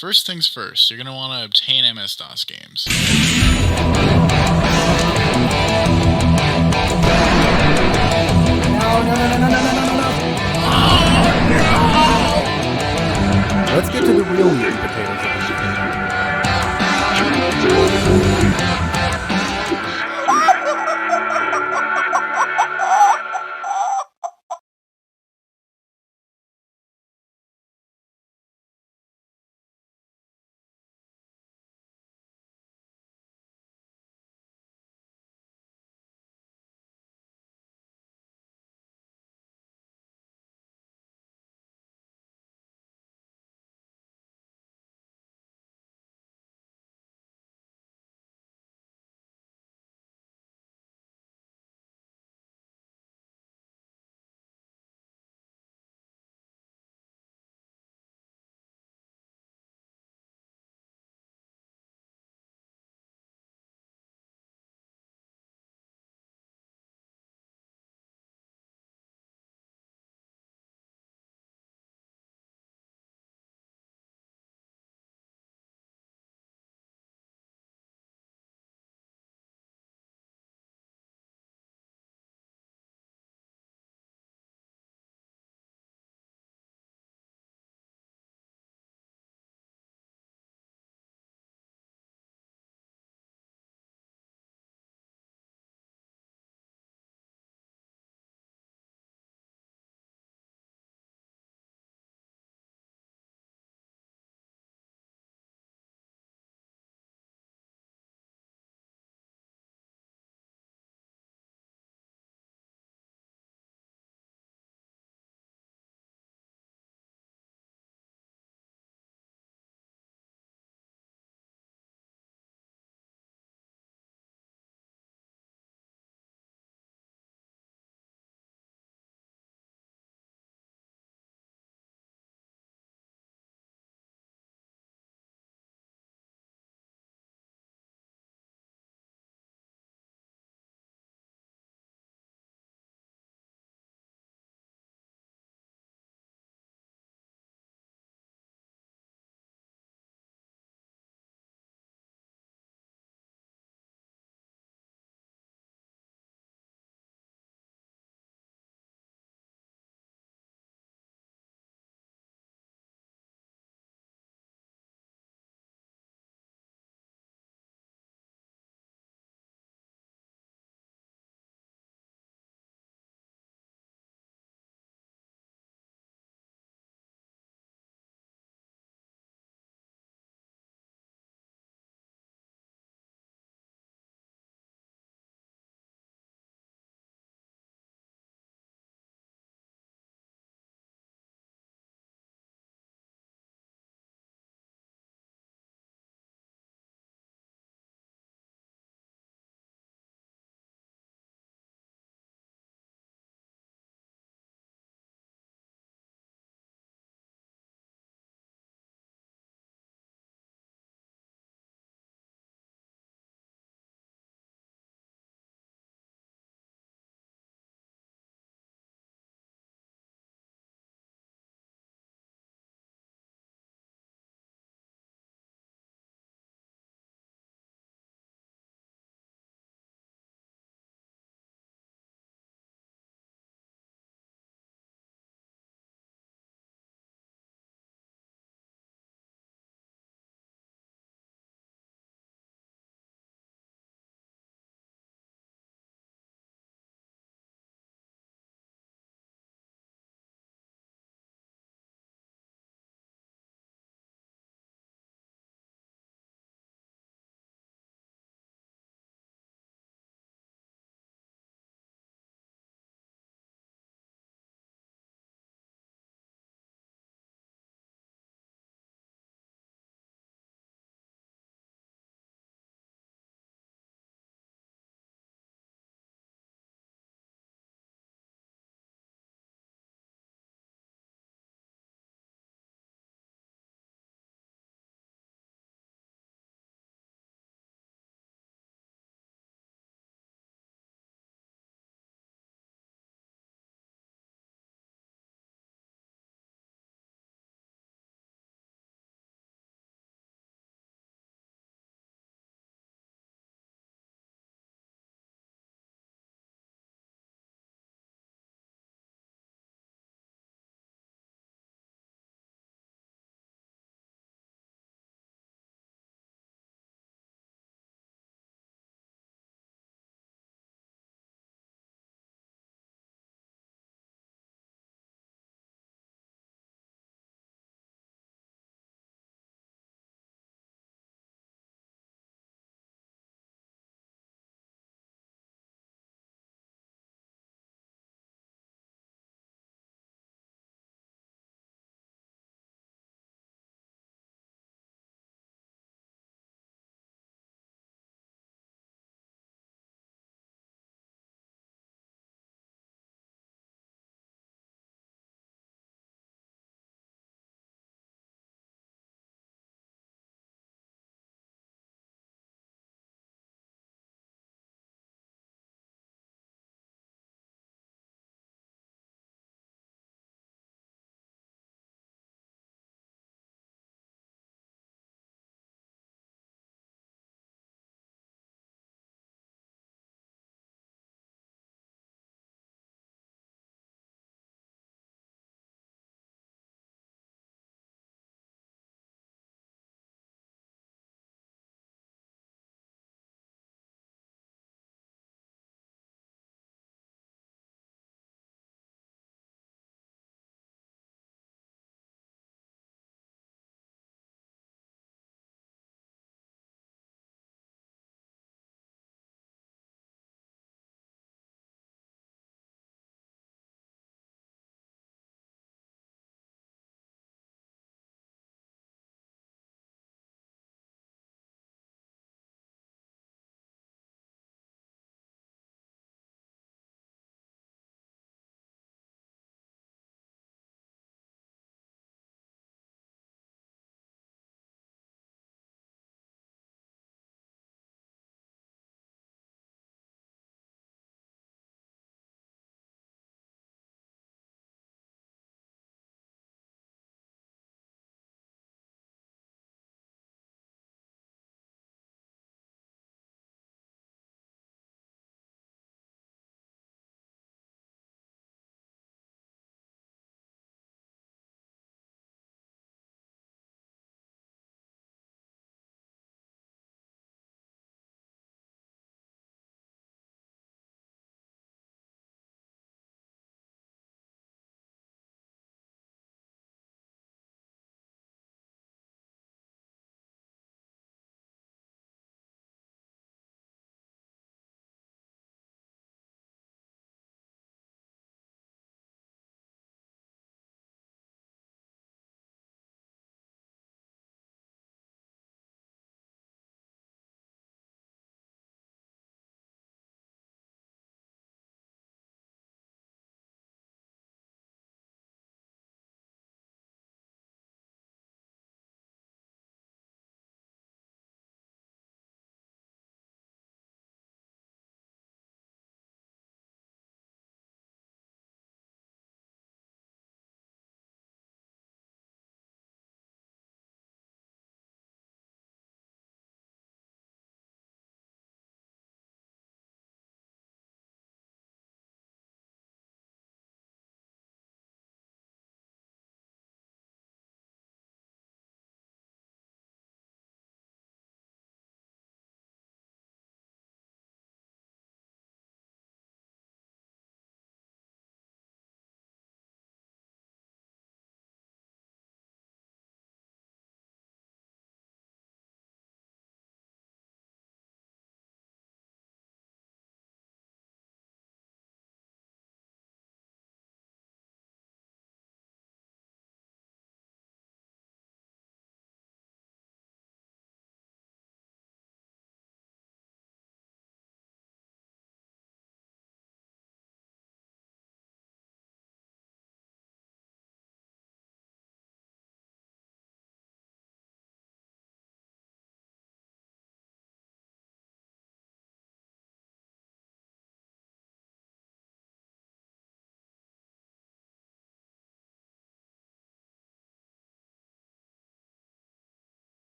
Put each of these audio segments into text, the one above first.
first things first, you're going to want to obtain MS-DOS games. Let's get to the real meat and potatoes of the game.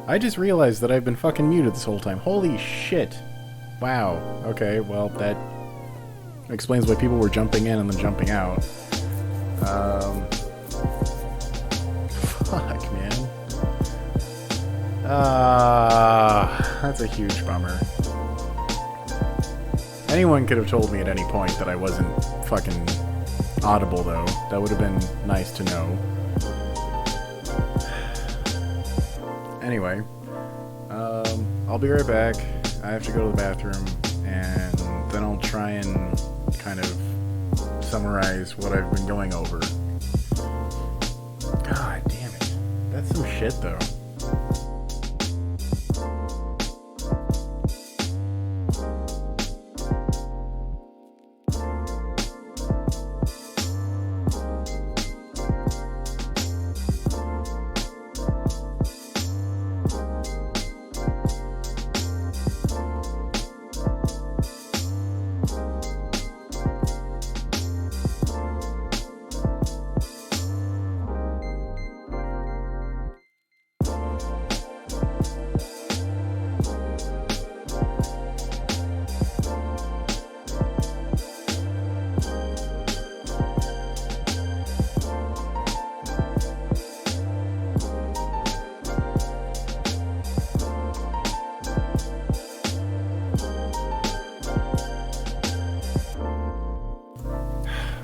I just realized that I've been fucking muted this whole time. Holy shit. Wow. Okay, well, that explains why people were jumping in and then jumping out. Fuck, man. That's a huge bummer. Anyone could have told me at any point that I wasn't fucking audible, though. That would have been nice to know. Anyway, I'll be right back. I have to go to the bathroom, and then I'll try and kind of summarize what I've been going over. God damn it. That's some shit, though.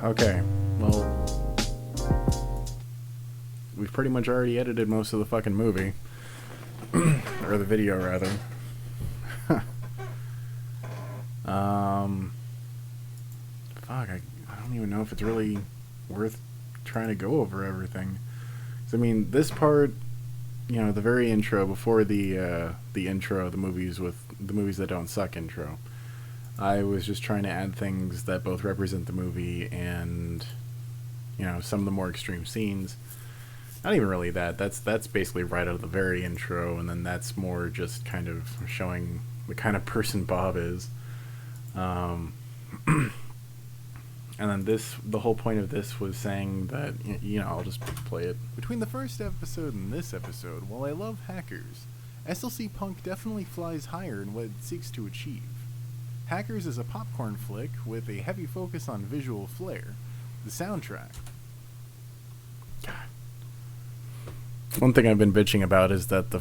Okay, well, we've pretty much already edited most of the fucking movie. Or the video, rather. Fuck, I don't even know if it's really worth trying to go over everything. 'Cause, I mean, this part, you know, the very intro, before the intro, the movies that don't suck intro, I was just trying to add things that both represent the movie and, you know, some of the more extreme scenes. Not even really that. That's basically right out of the very intro, and then that's more just kind of showing the kind of person Bob is. And then the whole point of this was saying that, you know, I'll just play it. Between the first episode and this episode, while I love Hackers, SLC Punk definitely flies higher in what it seeks to achieve. Hackers is a popcorn flick with a heavy focus on visual flair. The soundtrack. God. One thing I've been bitching about is that the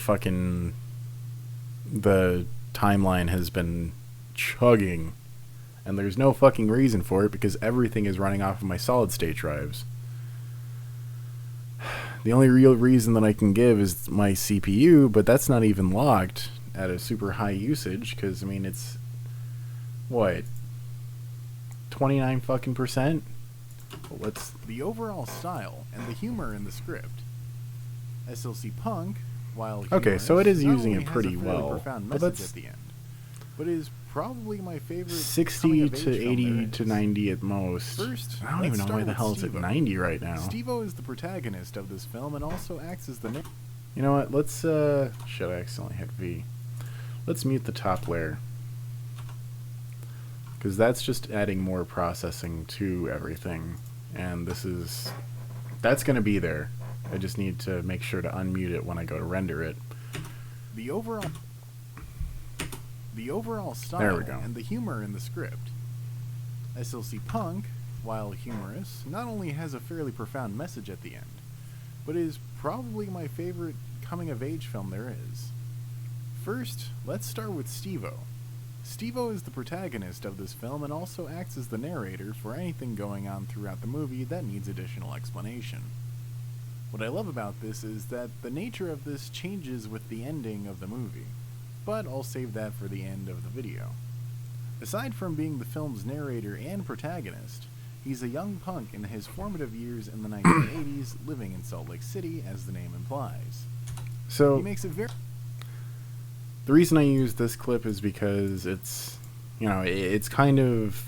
timeline has been chugging, and there's no fucking reason for it because everything is running off of my solid state drives. The only real reason that I can give is my CPU, but that's not even locked at a super high usage because, I mean, it's what, 29 fucking percent? What's the overall style and the humor in the script? SLC Punk, while okay, so it is using it pretty well, but that's at the end. But it is probably my favorite. 60 to 80 to 90 at most. First, I don't even know why the hell it's at 90 right now. Steve-O is the protagonist of this film and also acts as the. You know what? Let's shit, I accidentally hit V. Let's mute the top layer. Because that's just adding more processing to everything. And that's going to be there. I just need to make sure to unmute it when I go to render it. The overall style and the humor in the script. SLC Punk, while humorous, not only has a fairly profound message at the end, but is probably my favorite coming-of-age film there is. First, let's start with Steve-O. Steve-O is the protagonist of this film and also acts as the narrator for anything going on throughout the movie that needs additional explanation. What I love about this is that the nature of this changes with the ending of the movie, but I'll save that for the end of the video. Aside from being the film's narrator and protagonist, he's a young punk in his formative years in the 1980s, living in Salt Lake City, as the name implies. So he makes it very. The reason I use this clip is because it's, you know, it's kind of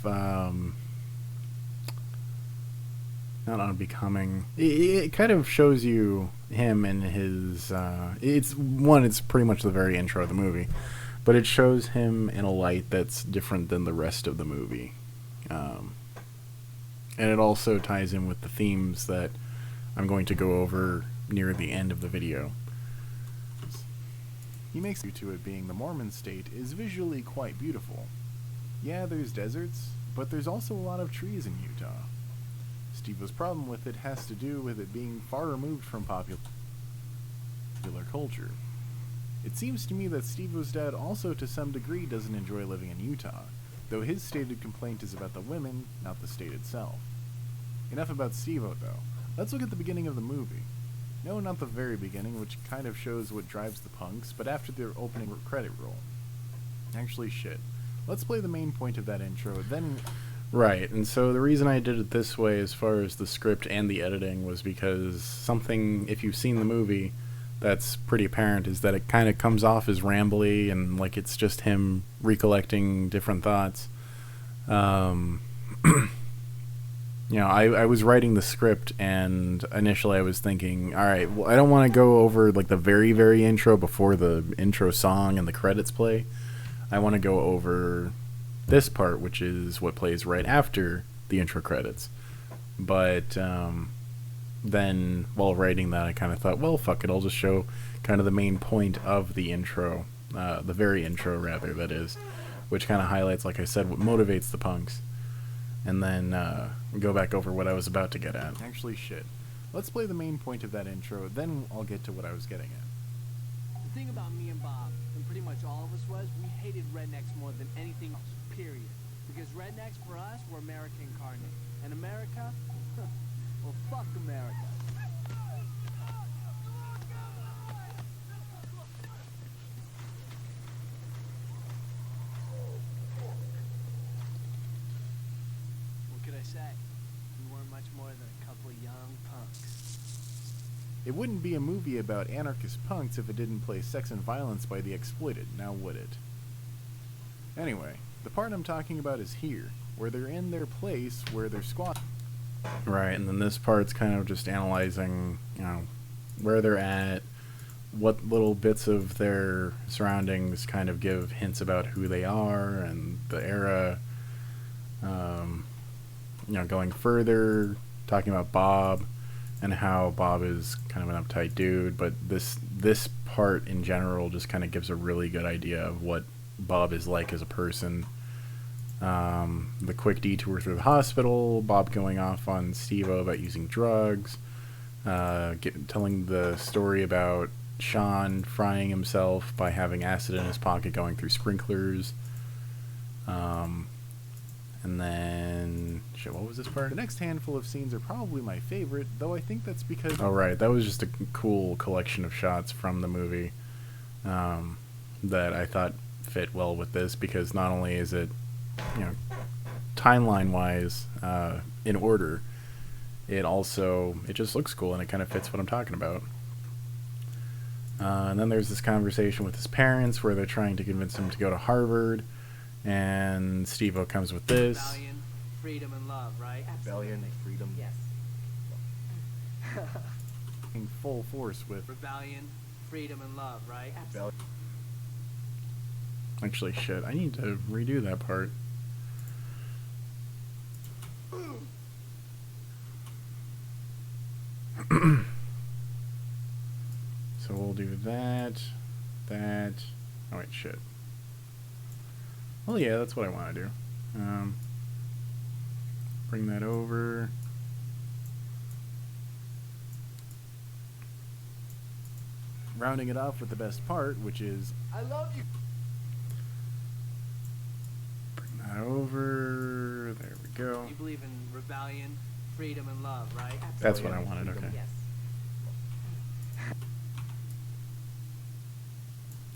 not unbecoming. It kind of shows you him and his. It's pretty much the very intro of the movie, but it shows him in a light that's different than the rest of the movie, and it also ties in with the themes that I'm going to go over near the end of the video. He makes due to it being the Mormon state is visually quite beautiful. Yeah, there's deserts, but there's also a lot of trees in Utah. Steve-O's problem with it has to do with it being far removed from popular culture. It seems to me that Steve-O's dad also to some degree doesn't enjoy living in Utah, though his stated complaint is about the women, not the state itself. Enough about Steve-O though. Let's look at the beginning of the movie. No, not the very beginning, which kind of shows what drives the punks, but after their opening credit roll. Actually, shit. Let's play the main point of that intro, then... Right, and so the reason I did it this way as far as the script and the editing was because something, if you've seen the movie, that's pretty apparent, is that it kind of comes off as rambly and like it's just him recollecting different thoughts. You know, I was writing the script, and initially I was thinking, alright, well, I don't want to go over like the very, very intro before the intro song and the credits play. I want to go over this part, which is what plays right after the intro credits. But then while writing that, I kind of thought, well, fuck it, I'll just show kind of the main point of the intro, the very intro rather, that is, which kind of highlights, like I said, what motivates the punks. And then go back over what I was about to get at. Actually, shit. Let's play the main point of that intro, then I'll get to what I was getting at. The thing about me and Bob, and pretty much all of us, was we hated rednecks more than anything else, period. Because rednecks for us were America incarnate. And America? Well, fuck America. What could I say? We weren't much more than a couple young punks. It wouldn't be a movie about anarchist punks if it didn't play Sex and Violence by The Exploited, now would it? Anyway, the part I'm talking about is here, where they're in their place, where they're squatting. Right, and then this part's kind of just analyzing, you know, where they're at, what little bits of their surroundings kind of give hints about who they are and the era. You know, going further, talking about Bob and how Bob is kind of an uptight dude, but this part in general just kind of gives a really good idea of what Bob is like as a person. The quick detour through the hospital, Bob going off on Steve-O about using drugs, telling the story about Sean frying himself by having acid in his pocket going through sprinklers. And then... shit, what was this part? The next handful of scenes are probably my favorite, though I think that's because... Oh, right, that was just a cool collection of shots from the movie that I thought fit well with this, because not only is it, you know, timeline-wise in order, it just looks cool, and it kind of fits what I'm talking about. And then there's this conversation with his parents where they're trying to convince him to go to Harvard, and Steve-O comes with this. Rebellion, freedom, and love, right? Rebellion, freedom. Yes. In full force with... Rebellion, freedom, and love, right? Rebellion. Actually, shit, I need to redo that part. So we'll do that. Oh wait, shit. Well, yeah, that's what I want to do. Bring that over. Rounding it off with the best part, which is... I love you. Bring that over. There we go. You believe in rebellion, freedom, and love, right? That's what I wanted, okay. Yes.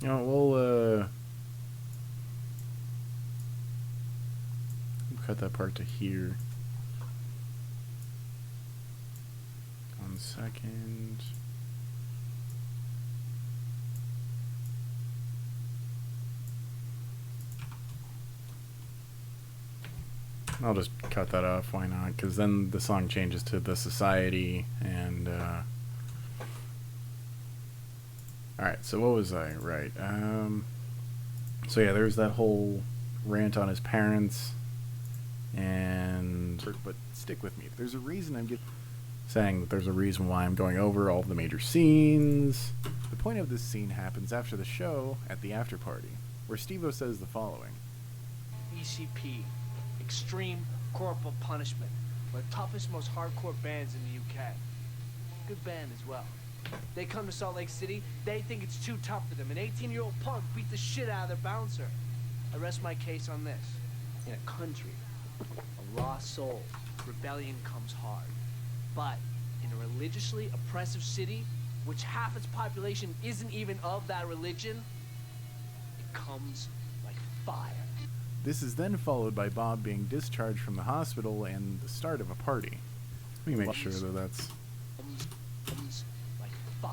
You know, we'll cut that part to here. 1 second. I'll just cut that off, why not? Because then the song changes to The Society, and, alright, so what was I? Right, so yeah, there's that whole rant on his parents, and... But stick with me, saying that there's a reason why I'm going over all the major scenes, The point of this scene happens after the show at the after party, where Steve-O says the following. ECP, Extreme Corporal Punishment, one of the toughest, most hardcore bands in the UK. Good band as well. They come to Salt Lake City, they think it's too tough for them. An 18-year-old punk beat the shit out of their bouncer. I rest my case on this. In a country, a raw soul, rebellion comes hard. But in a religiously oppressive city, which half its population isn't even of that religion, it comes like fire. This is then followed by Bob being discharged from the hospital and the start of a party. Let me make sure that that's... Comes like fire.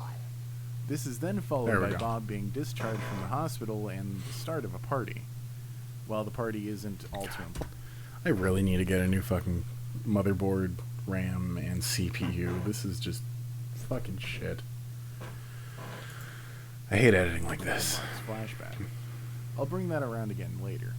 This is then followed by Bob being discharged from the hospital and the start of a party. While the party isn't all too important. I really need to get a new fucking motherboard, RAM, and CPU. This is just fucking shit. I hate editing like this. Flashback. I'll bring that around again later.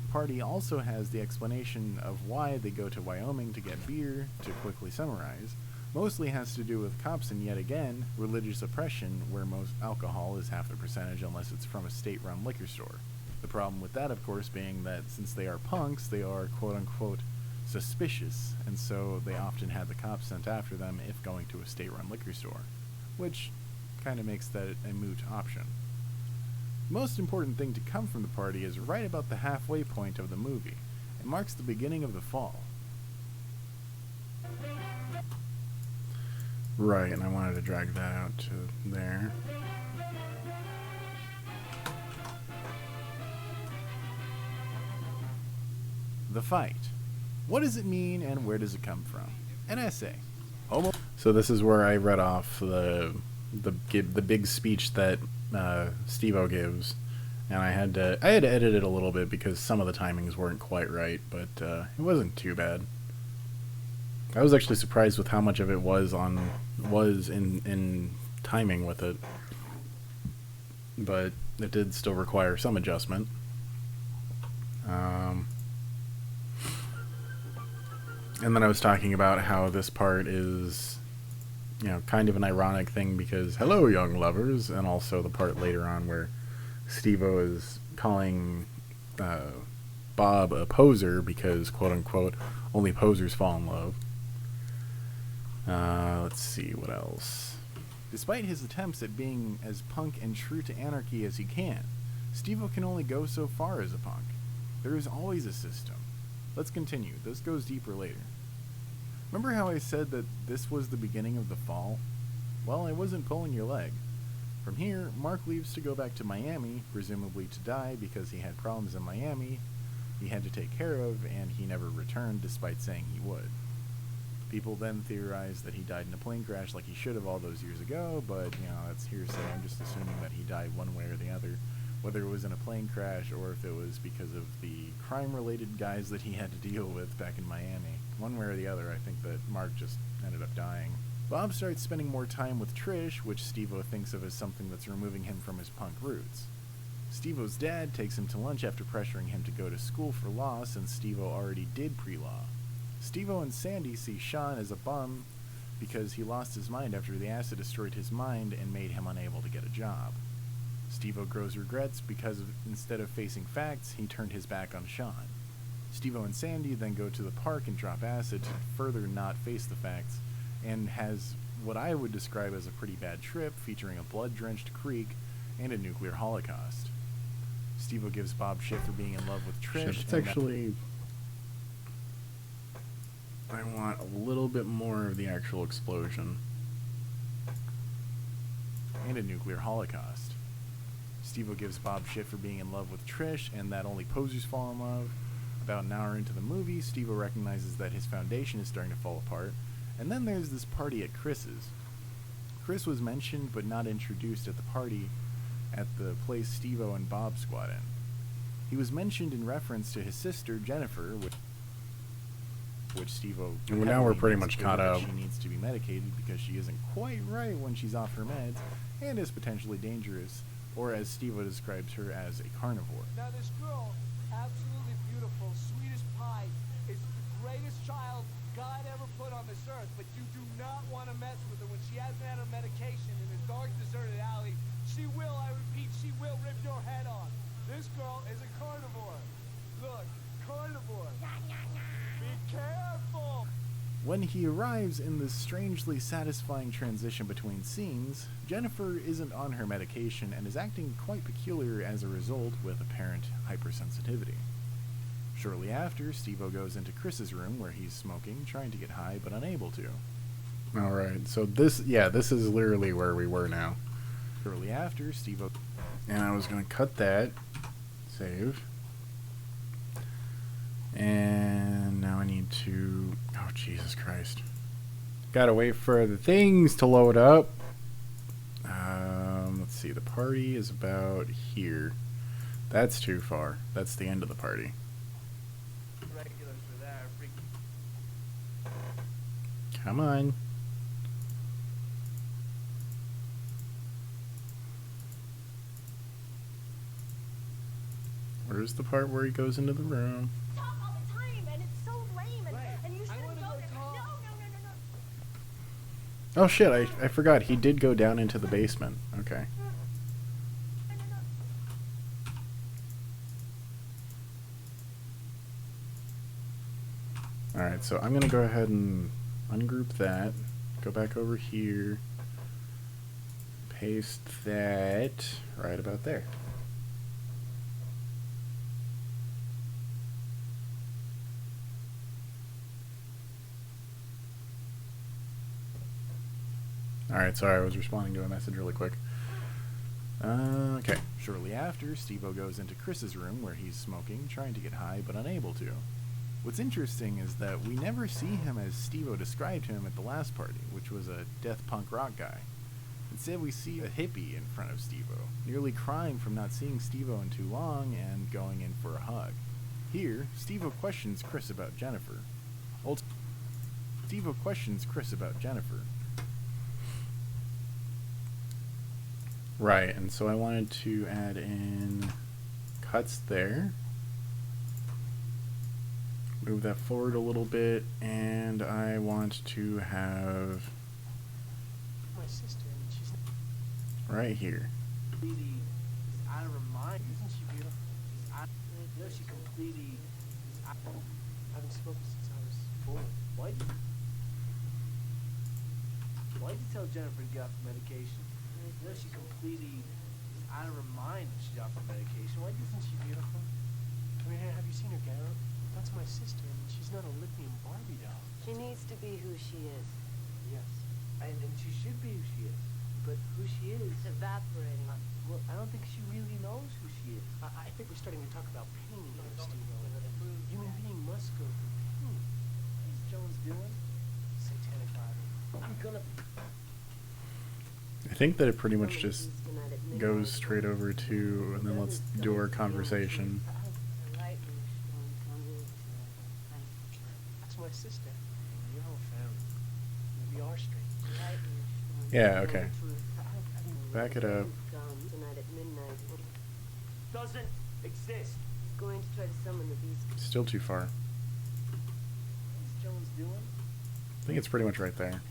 The party also has the explanation of why they go to Wyoming to get beer, to quickly summarize. Mostly has to do with cops and, yet again, religious oppression, where most alcohol is half the percentage unless it's from a state-run liquor store. The problem with that, of course, being that since they are punks, they are quote-unquote suspicious, and so they often had the cops sent after them if going to a state-run liquor store, which kind of makes that a moot option. The most important thing to come from the party is right about the halfway point of the movie. It marks the beginning of the fall. Right, and I wanted to drag that out to there. The fight. What does it mean and where does it come from? An essay. So this is where I read off the big speech that Steve-O gives, and I had to edit it a little bit because some of the timings weren't quite right, but it wasn't too bad. I was actually surprised with how much of it was in timing with it, but it did still require some adjustment. And then I was talking about how this part is, you know, kind of an ironic thing because, hello, young lovers, and also the part later on where Steve-O is calling Bob a poser because, quote-unquote, only posers fall in love. Let's see, what else? Despite his attempts at being as punk and true to anarchy as he can, Steve-O can only go so far as a punk. There is always a system. Let's continue. This goes deeper later. Remember how I said that this was the beginning of the fall? Well, I wasn't pulling your leg. From here, Mark leaves to go back to Miami, presumably to die because he had problems in Miami he had to take care of, and he never returned despite saying he would. People then theorize that he died in a plane crash like he should have all those years ago, but, you know, that's hearsay. I'm just assuming that he died one way or the other, whether it was in a plane crash or if it was because of the crime-related guys that he had to deal with back in Miami. One way or the other, I think that Mark just ended up dying. Bob starts spending more time with Trish, which Steve-O thinks of as something that's removing him from his punk roots. Steve-O's dad takes him to lunch after pressuring him to go to school for law since Steve-O already did pre-law. Steve-O and Sandy see Sean as a bum because he lost his mind after the acid destroyed his mind and made him unable to get a job. Steve-O grows regrets because instead of facing facts, he turned his back on Sean. Steve-O and Sandy then go to the park and drop acid to further not face the facts, and has what I would describe as a pretty bad trip featuring a blood-drenched creek and a nuclear holocaust. Steve-O gives Bob shit for being in love with Trish. It's actually... I want a little bit more of the actual explosion. And a nuclear holocaust. Steve-O gives Bob shit for being in love with Trish and that only posers fall in love. About an hour into the movie, Steve-O recognizes that his foundation is starting to fall apart. And then there's this party at Chris's. Chris was mentioned but not introduced at the party at the place Steve-O and Bob squat in. He was mentioned in reference to his sister, Jennifer, which Steve-O... Now we're pretty much caught up. She needs to be medicated because she isn't quite right when she's off her meds and is potentially dangerous, or as Steve-O describes her, as a carnivore. Now this girl, absolutely beautiful, sweet as pie, is the greatest child God ever put on this earth, but you do not want to mess with her when she hasn't had her medication in a dark, deserted alley. She will, I repeat, she will rip your head off. This girl is a carnivore. Look, carnivore. Be careful. When he arrives in this strangely satisfying transition between scenes, Jennifer isn't on her medication and is acting quite peculiar as a result with apparent hypersensitivity. Shortly after, Steve-O goes into Chris's room where he's smoking, trying to get high but unable to. Alright, so this is literally where we were now. Shortly after, Steve-O... And I was going to cut that. Save. And now I need to... Oh, Jesus Christ. Gotta wait for the things to load up. Let's see, the party is about here. That's too far. That's the end of the party. Regulars are there. Come on. Where's the part where he goes into the room? Talk all the time, and it's so lame, and you shouldn't go there. No. Oh shit, I forgot. He did go down into the basement. Okay. Alright, so I'm gonna go ahead and ungroup that. Go back over here. Paste that right about there. Alright, sorry, I was responding to a message really quick. Okay. Shortly after, Steve-O goes into Chris's room where he's smoking, trying to get high but unable to. What's interesting is that we never see him as Steve-O described him at the last party, which was a death punk rock guy. Instead, we see a hippie in front of Steve-O, nearly crying from not seeing Steve-O in too long and going in for a hug. Here, Steve-O questions Chris about Jennifer. Steve-O questions Chris about Jennifer. Right, and so I wanted to add in cuts there. Move that forward a little bit, and I want to have My sister, and she's right here. completely out of her mind. Isn't she beautiful? You know, she completely. I haven't smoked since I was 4. Why'd you tell Jennifer to get off the medication? You know, she completely out of her mind when she's off the medication. Why isn't she beautiful? I mean, have you seen her get up? That's my sister, and she's not a lithium Barbie doll. She needs to be who she is. Yes. And she should be who she is. But who she is... Evaporating. Well, I don't think she really knows who she is. I think we're starting to talk about pain here, Steve-O. Human being must go through pain. What is Jones doing? Satanic Bible. I'm gonna... I think that it pretty much just goes straight over to, and then let's do our conversation. That's my sister. And your whole family. We are straight. Yeah, okay. Back it up. Tonight at midnight. Doesn't exist. Going to try to summon the beast. Still too far. What's Jones doing? I think it's pretty much right there.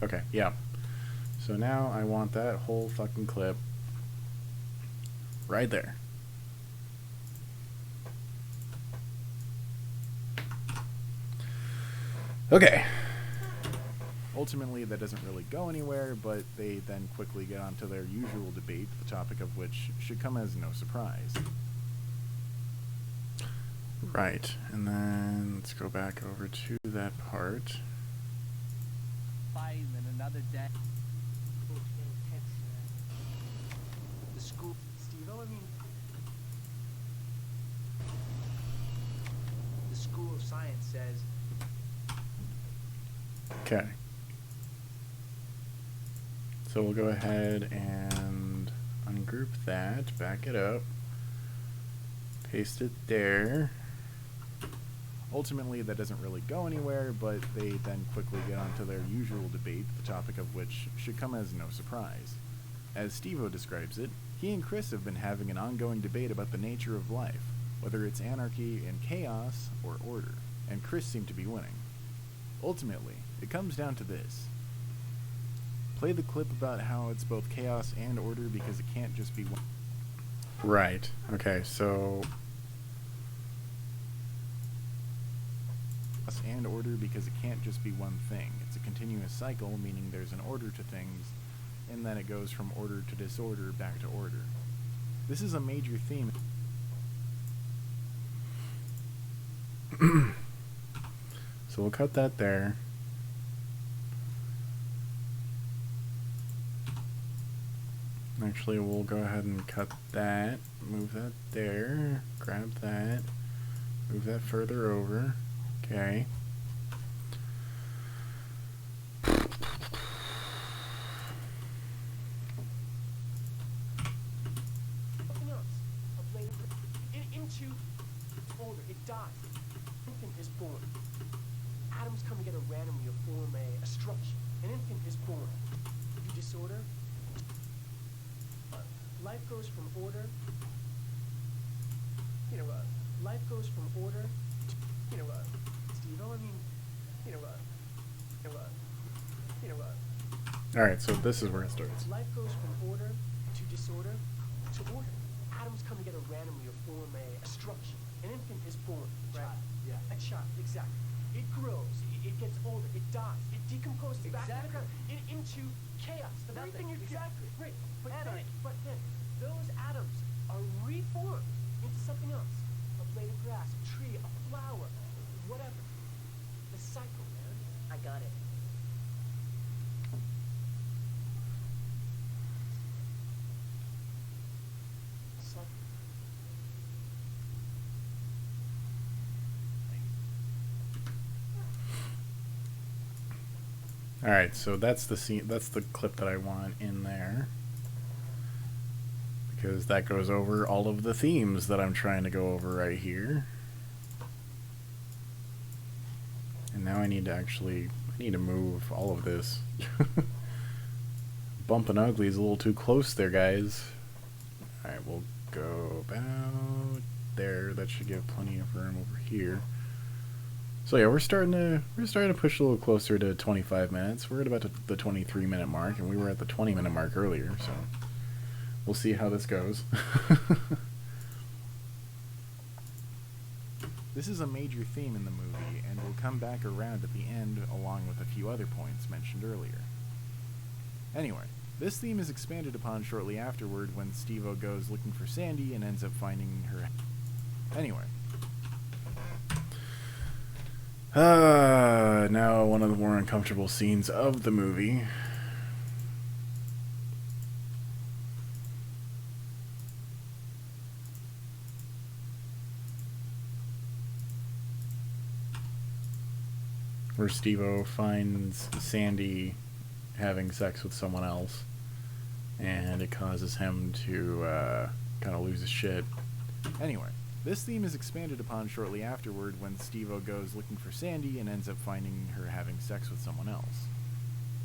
Okay, yeah. So now I want that whole fucking clip right there. Okay. Ultimately, that doesn't really go anywhere, but they then quickly get onto their usual debate, the topic of which should come as no surprise. Right, and then let's go back over to that part. Fighting and another day. The school... Steve-O, I mean... The School of Science says... Okay. So we'll go ahead and ungroup that, back it up, paste it there. Ultimately, that doesn't really go anywhere, but they then quickly get onto their usual debate, the topic of which should come as no surprise. As Steve-O describes it, he and Chris have been having an ongoing debate about the nature of life. whether it's anarchy and chaos or order, and Chris seemed to be winning. Ultimately, it comes down to this. Play the clip about how it's both chaos and order because it can't just be one. Right. Okay, so And order because it can't just be one thing. It's a continuous cycle, meaning there's an order to things, and then it goes from order to disorder back to order. This is a major theme. So we'll cut that there. Actually, we'll go ahead and cut that, move that there, grab that, move that further over. Okay. Something else. A blade into older. It dies. Infant is born. Atoms come together randomly to form a structure. An infant is born. You disorder. Life goes from order. Life goes from order. Steve-O, I mean, Alright, so this is where it starts. Life goes from order to disorder to order. Atoms come together randomly to form a structure. An infant is born, right? Yeah. A child, exactly. It grows, it gets older, it dies, it decomposes back to the ground, into chaos. The very thing you're Exactly. Right. But then, those atoms are reformed into something else. A blade of grass, a tree, a flower, whatever. The cycle, man. I got it. Cycle. Alright, so that's the scene, that's the clip that I want in there. Because that goes over all of the themes that I'm trying to go over right here. And now I need to move all of this. Bumpin' Ugly is a little too close there, guys. Alright, we'll go about there. That should give plenty of room over here. So yeah, we're starting to push a little closer to 25 minutes. We're at about the 23-minute mark, and we were at the 20-minute mark earlier, so we'll see how this goes. This is a major theme in the movie, and will come back around at the end along with a few other points mentioned earlier. Anyway, this theme is expanded upon shortly afterward when Steve-O goes looking for Sandy and ends up finding her. Anyway. Now one of the more uncomfortable scenes of the movie. Where Steve-O finds Sandy having sex with someone else, and it causes him to kind of lose his shit. Anyway, this theme is expanded upon shortly afterward when Steve-O goes looking for Sandy and ends up finding her having sex with someone else.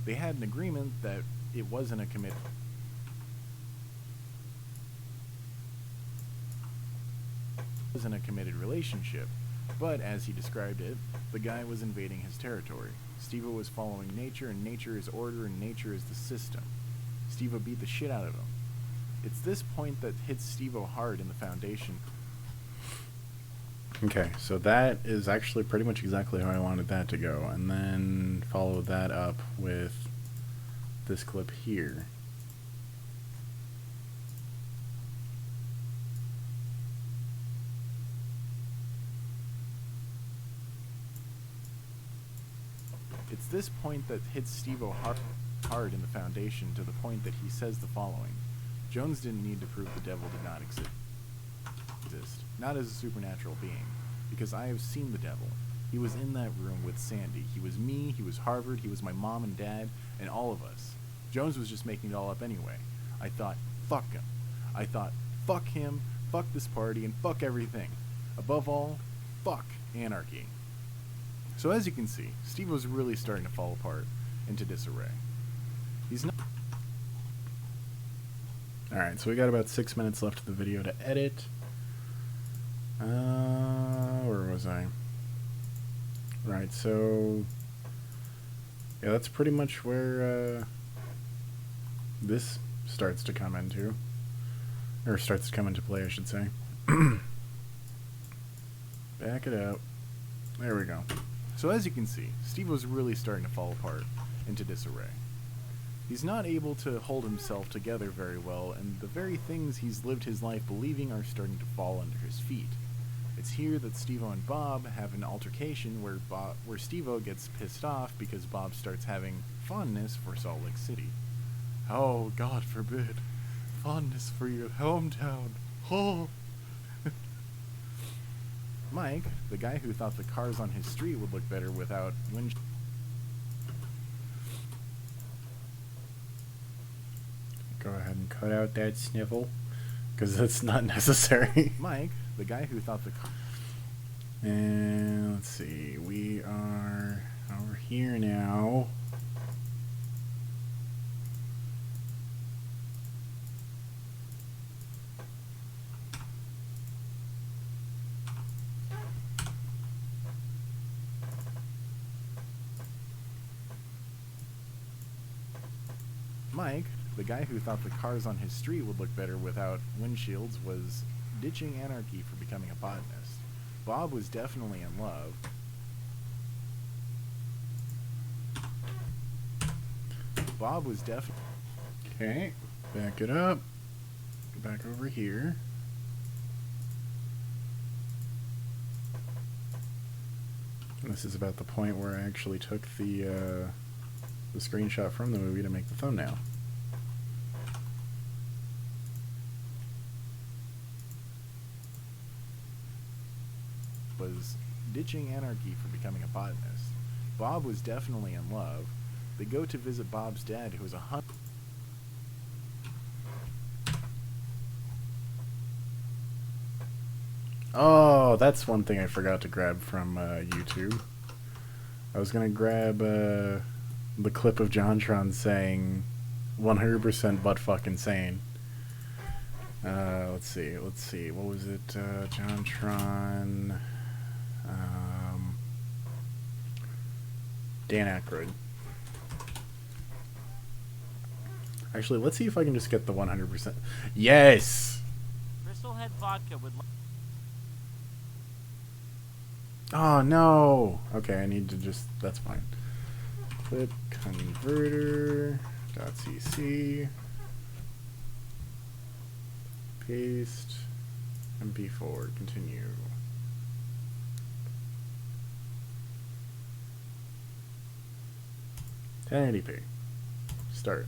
They had an agreement that it wasn't a committed relationship, but as he described it, the guy was invading his territory. Steve-O was following nature, and nature is order, and nature is the system. Steve-O beat the shit out of him. It's this point that hits Steve-O hard in the foundation. Okay, so that is actually pretty much exactly how I wanted that to go, and then follow that up with this clip here. It's this point that hits Steve-O hard in the foundation to the point that he says the following. Jones didn't need to prove the devil did not exist, not as a supernatural being, because I have seen the devil. He was in that room with Sandy. He was me, he was Harvard, he was my mom and dad, and all of us. Jones was just making it all up anyway. I thought, fuck him. I thought, fuck him, fuck this party, and fuck everything. Above all, fuck anarchy. So as you can see, Steve was really starting to fall apart into disarray. He's not. Alright, so we got about 6 minutes left of the video to edit. Where was I? Right, so yeah, that's pretty much where this starts to come into, or starts to come into play, I should say. Back it up. There we go. So as you can see, Steve-O's really starting to fall apart into disarray. He's not able to hold himself together very well, and the very things he's lived his life believing are starting to fall under his feet. It's here that Steve-O and Bob have an altercation where Steve-O gets pissed off because Bob starts having fondness for Salt Lake City. Oh, God forbid. Fondness for your hometown. Oh. Mike, the guy who thought the cars on his street would look better without windshield. Go ahead and cut out that snivel, because that's not necessary. Mike, the guy who thought the car... And let's see, we are over here now. Mike, the guy who thought the cars on his street would look better without windshields, was ditching anarchy for becoming a botanist. Bob was definitely in love. Bob was definitely... Okay, back it up. Go back over here. And this is about the point where I actually took the screenshot from the movie to make the thumbnail. was ditching anarchy for becoming a botanist. Bob was definitely in love. They go to visit Bob's dad, who was a hunter. Oh, that's one thing I forgot to grab from YouTube. I was gonna grab the clip of JonTron saying 100% butt fuck insane. Let's see. What was it? JonTron. Dan Aykroyd. Actually, let's see if I can just get the 100%. Yes! Crystal Head Vodka would... Oh, no! Okay, I need to just... That's fine. Clip converter .cc. Paste. MP4. Continue. .1080p. Start.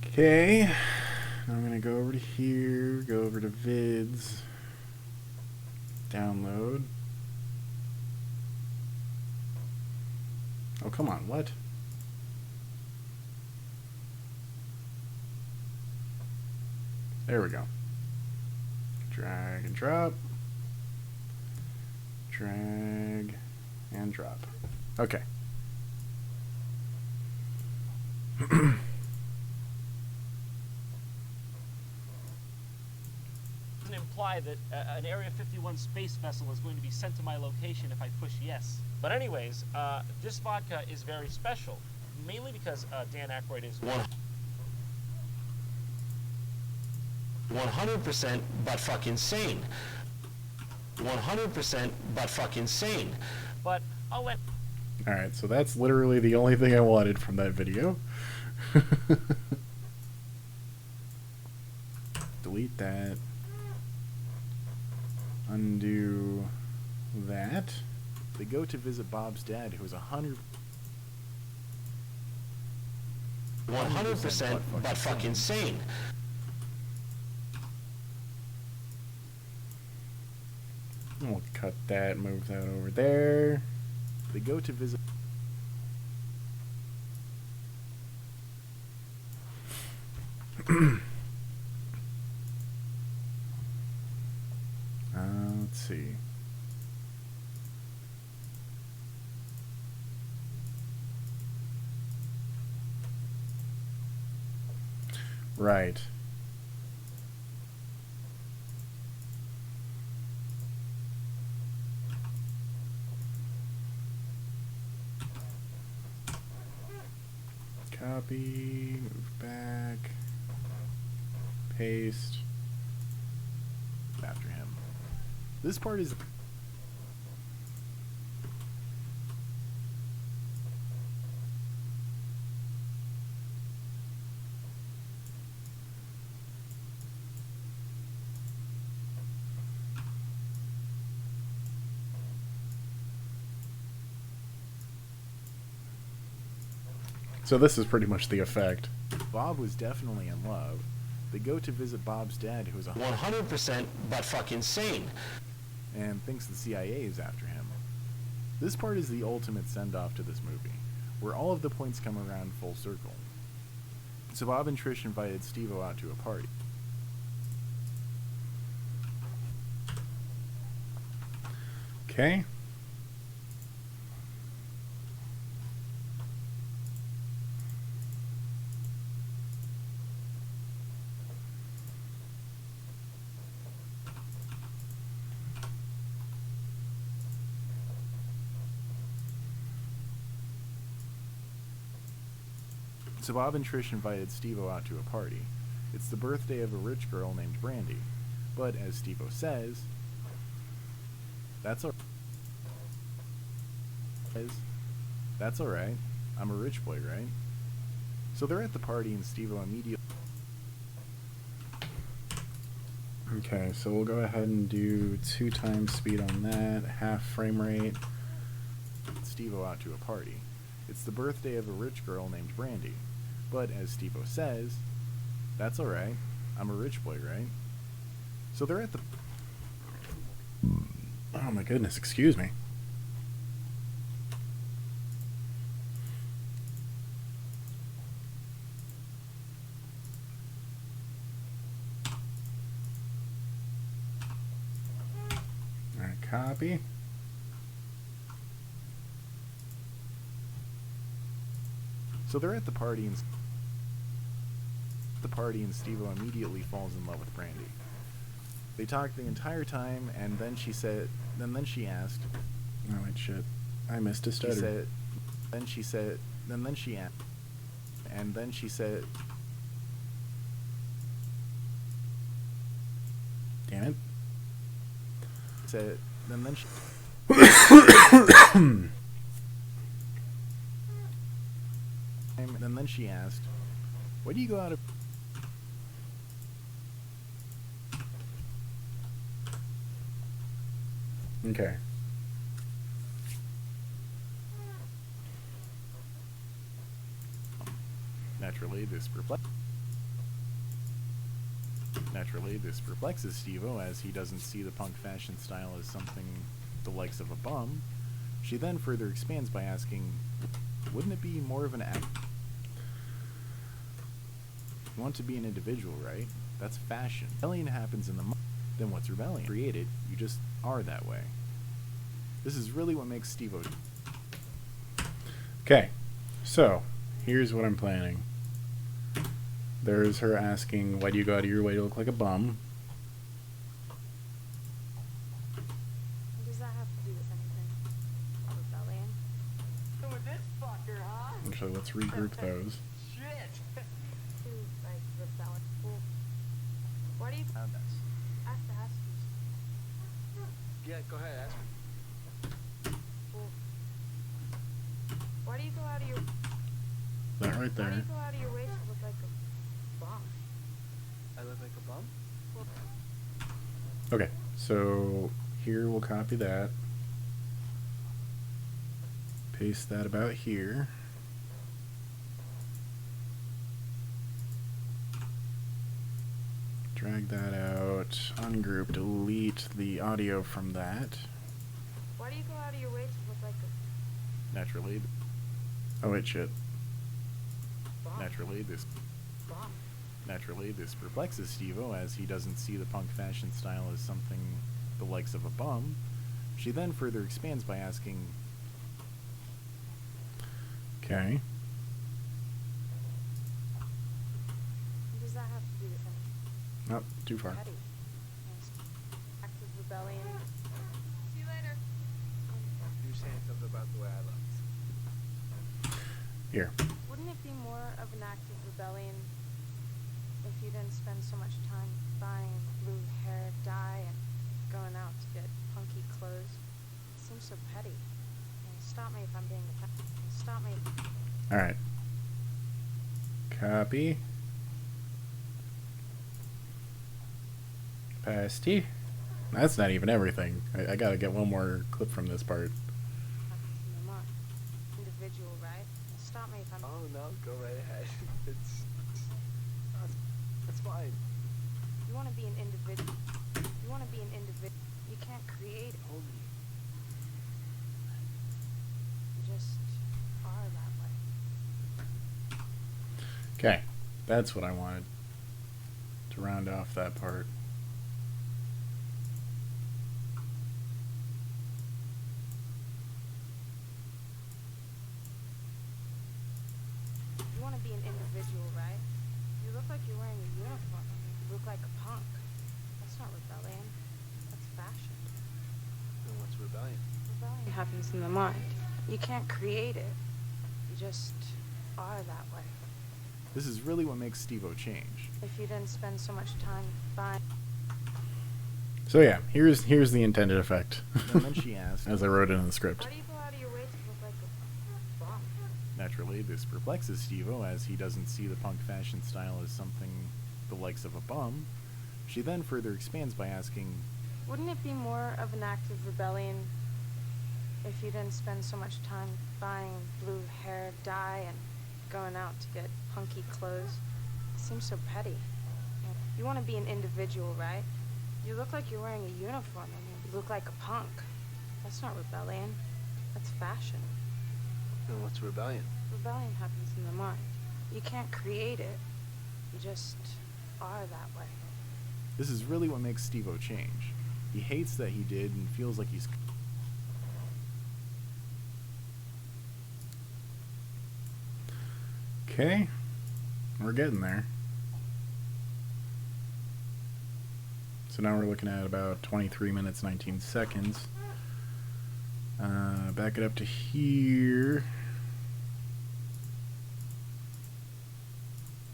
Okay, now I'm gonna go over to here, go over to vids, download. Oh, come on, what? There we go. Drag and drop. Drag and drop. Okay. Imply that an Area 51 space vessel is going to be sent to my location if I push yes. But anyways, this vodka is very special, mainly because Dan Aykroyd is 100% butt fuck insane. 100% butt fuck insane. But I'll let... Alright, so that's literally the only thing I wanted from that video. Delete that. Undo that. They go to visit Bob's dad, who was 100% 100% butt fuck insane. We'll cut that, move that over there. They go to visit... Let's see. Right. Copy, move back, paste. After him. This part is... So this is pretty much the effect. Bob was definitely in love. They go to visit Bob's dad, who is 100% but fucking sane. and thinks the CIA is after him. This part is the ultimate send-off to this movie, where all of the points come around full circle. So Bob and Trish invited Steve-O out to a party. Okay. So Bob and Trish invited Steve-O out to a party. It's the birthday of a rich girl named Brandy. But as Steve-O says, that's alright. I'm a rich boy, right? So they're at the party and Steve-O immediately... Okay, so we'll go ahead and do 2 times speed on that, half frame rate. Steve-O out to a party. It's the birthday of a rich girl named Brandy. But as Steve-O says, that's alright. I'm a rich boy, right? So they're at the... Oh my goodness, excuse me. Alright, copy. So they're at the party and Steve-O immediately falls in love with Brandy. They talked the entire time, and then she asked. Oh wait, shit. I missed a stutter. Then she asked. Damn it. And then she asked, "Why do you go out of?" Okay. Naturally, this perplexes Steve-O, as he doesn't see the punk fashion style as something the likes of a bum. She then further expands by asking, "Wouldn't it be more of an act? You want to be an individual, right? That's fashion. Rebellion happens in the then what's rebellion? Created, you just are that way." This is really what makes Steve-O. Okay, so here's what I'm planning. There's her asking, why do you go out of your way to look like a bum? What does that have to do with anything? Rebellion? With this fucker, huh? Actually, let's regroup those. Shit. To, like, rebellion. Well, why do you Found us. have to ask you? Yeah, go ahead, ask me. Well, why do you go out of your... That right Why do there. you go out of your way to look like a bum? I look like a bum? Okay, so here we'll copy that. Paste that about here. Drag that out, ungroup, delete the audio from that. Why do you go out of your way to look like a Naturally, Oh wait, shit. bum? Bum. Naturally, this perplexes Steve-O, as he doesn't see the punk fashion style as something the likes of a bum. She then further expands by asking, Okay. What does that have Nope, too far. petty. Active rebellion. See you later. You're saying something about the way I looked. Here. Wouldn't it be more of an act of rebellion if you didn't spend so much time buying blue hair dye and going out to get punky clothes? It seems so petty. Stop me if I'm being a petty. Stop me. Alright. Copy. Pasty. That's not even everything. I gotta get one more clip from this part. Individual, right? Stop me if I'm. Oh no, go right ahead. It's fine. You want to be an individual. You want to be an individual. You can't create it. Hold me. You just are that way. Okay. That's what I wanted to round off that part. You want to be an individual, right? You look like you're wearing a uniform. You look like a punk. That's not rebellion. That's fashion. Then what's rebellion? Rebellion happens in the mind. You can't create it. You just are that way. This is really what makes Steve-O change. If you didn't spend so much time buying. So yeah, here's the intended effect. And then she asked, as I wrote it in the script. Why do you go out of your way to look like a bum? naturally, this perplexes Steve-O as he doesn't see the punk fashion style as something the likes of a bum. She then further expands by asking, Wouldn't it be more of an act of rebellion if you didn't spend so much time buying blue hair dye and going out to get punky clothes? It seems so petty. You want to be an individual, right? You look like you're wearing a uniform and you look like a punk. That's not rebellion. That's fashion. Then what's rebellion? Rebellion happens in the mind. You can't create it. You just are that way. this is really what makes Steve-O change. He hates that he did and feels like he's... Okay, we're getting there. So now we're looking at about 23 minutes 19 seconds. Back it up to here.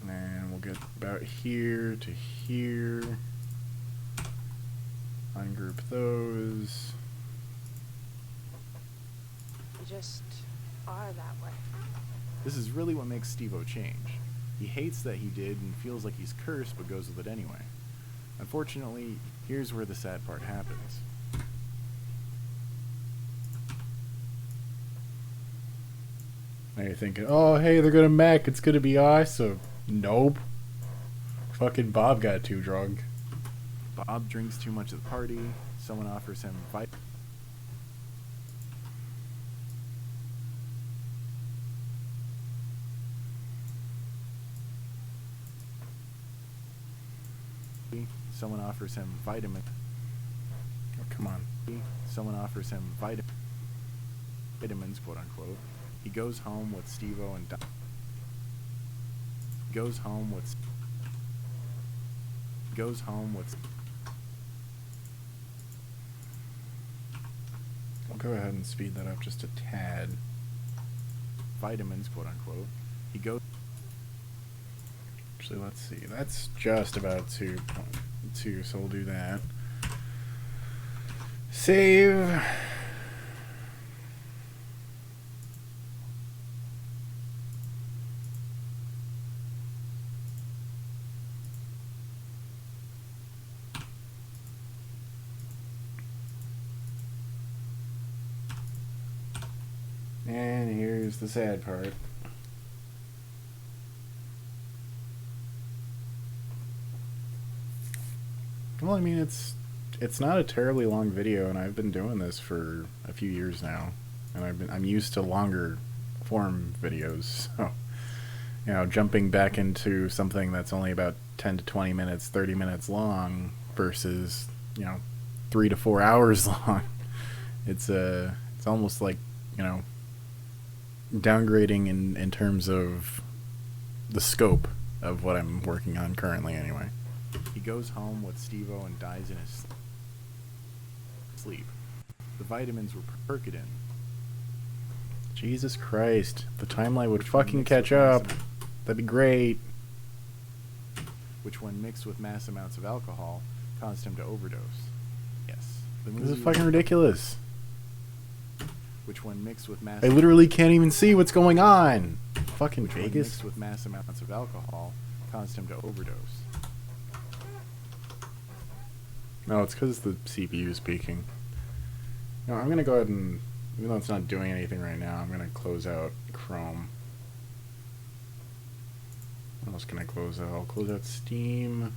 And we'll get about here to here. Ungroup those. You just are that way. This is really what makes Steve-O change. He hates that he did and feels like he's cursed but goes with it anyway. Unfortunately, here's where the sad part happens. Now you're thinking, oh hey, they're gonna mech, it's gonna be awesome. Nope. Fucking Bob got too drunk. Bob drinks too much at the party. Someone offers him Someone offers him vitamin. Oh, come on. Someone offers him vitamins, quote unquote. He goes home with Steve-O and goes home with I'll go ahead and speed that up just a tad. vitamins, quote unquote. He goes. Actually, let's see. That's just about 2.2, so we'll do that. Save. And here's the sad part. Well, I mean, it's not a terribly long video, and I've been doing this for a few years now, and I'm used to longer form videos. So, you know, jumping back into something that's only about 10 to 20 minutes, 30 minutes long versus, you know, 3 to 4 hours long. It's almost like, you know, downgrading in terms of the scope of what I'm working on currently anyway. He goes home with Steve-O and dies in his sleep. The vitamins were Percodan. Jesus Christ. The timeline would Which one fucking mixed catch with up. massive- That'd be great. which when mixed with mass amounts of alcohol, caused him to overdose. Yes. The This is movie fucking ridiculous. which when mixed with mass I literally can't even see what's going on. Fucking which when Vegas. mixed with mass amounts of alcohol, caused him to overdose. No, it's because the CPU is peaking. No, I'm gonna go ahead and, even though it's not doing anything right now, I'm gonna close out Chrome. What else can I close out? I'll close out Steam.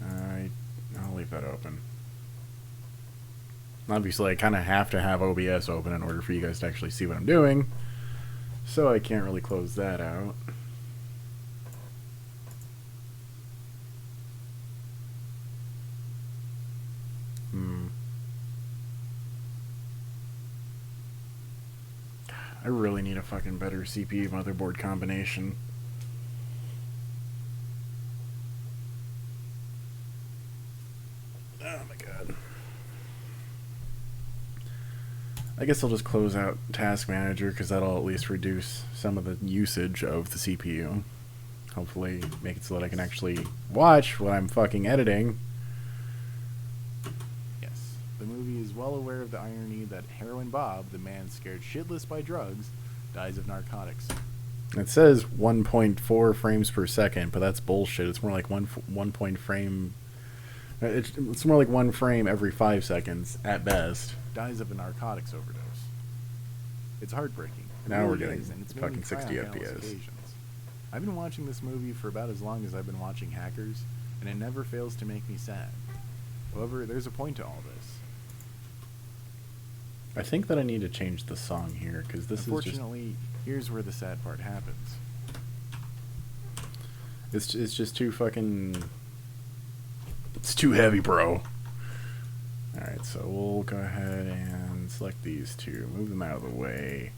I'll leave that open. Obviously, I kind of have to have OBS open in order for you guys to actually see what I'm doing, so I can't really close that out. I really need a fucking better CPU motherboard combination. Oh my god. I guess I'll just close out Task Manager because that'll at least reduce some of the usage of the CPU. Hopefully make it so that I can actually watch what I'm fucking editing. Yes. The movie is well aware of the irony that Heroin Bob, the man scared shitless by drugs, dies of narcotics. It says 1.4 frames per second, but that's bullshit. It's more like one point frame. It's more like one frame every 5 seconds at best. Dies of a narcotics overdose. It's heartbreaking. It Now we're really getting is, and it's made fucking me cry 60 on countless FPS. occasions. I've been watching this movie for about as long as I've been watching Hackers, and it never fails to make me sad. However, there's a point to all this. I think that I need to change the song here because this is just. Unfortunately, here's where the sad part happens. It's just too fucking. It's too heavy, bro. Alright, so we'll go ahead and select these two, move them out of the way.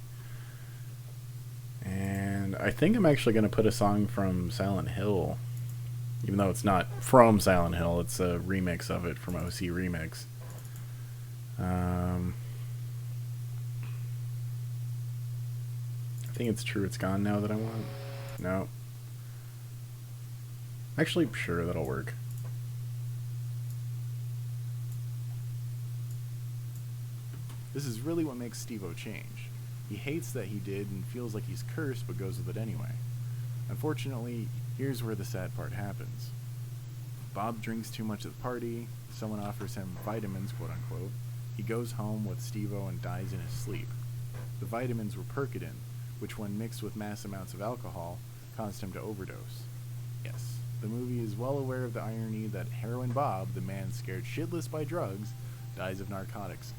And I think I'm actually going to put a song from Silent Hill. Even though it's not from Silent Hill, it's a remix of it from OC Remix. I think it's True It's Gone Now that I want. No. Actually, sure, that'll work. This is really what makes Steve-O change. He hates that he did and feels like he's cursed but goes with it anyway. Unfortunately, here's where the sad part happens. Bob drinks too much at the party, someone offers him vitamins, quote unquote. He goes home with Steve-O and dies in his sleep. The vitamins were Percodan, which when mixed with mass amounts of alcohol, caused him to overdose. Yes, the movie is well aware of the irony that Heroin Bob, the man scared shitless by drugs, dies of a narcotics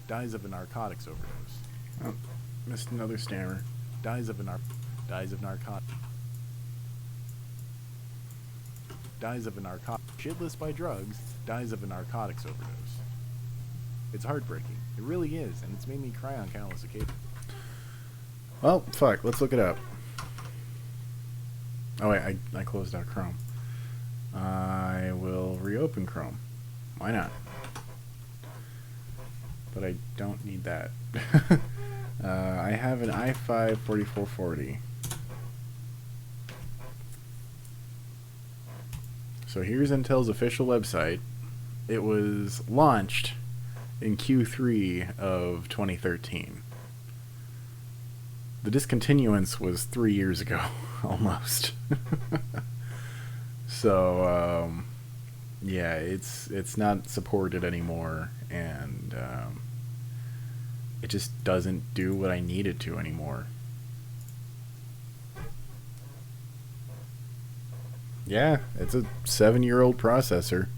overdose. Oh, missed another stammer. Dies of narcotics shitless by drugs, dies of a narcotics overdose. It's heartbreaking. It really is, and it's made me cry on countless occasions. Well, fuck, let's look it up. Oh wait, I closed out Chrome. I will reopen Chrome. Why not? But I don't need that. I have an i5 4440. So here's Intel's official website. It was launched in Q3 of 2013. The discontinuance was 3 years ago, almost. So, yeah, it's not supported anymore, and it just doesn't do what I need it to anymore. Yeah, it's a 7-year-old processor.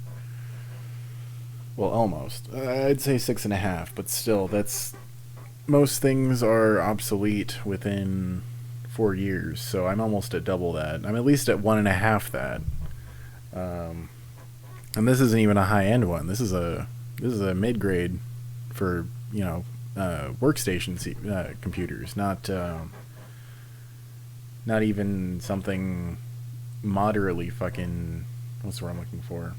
Well, almost. I'd say 6.5, but still, that's... Most things are obsolete within 4 years, so I'm almost at double that. I'm at least at 1.5 that. And this isn't even a high-end one. This is a mid-grade for, you know, workstation computers, not even something moderately fucking what's the word I'm looking for?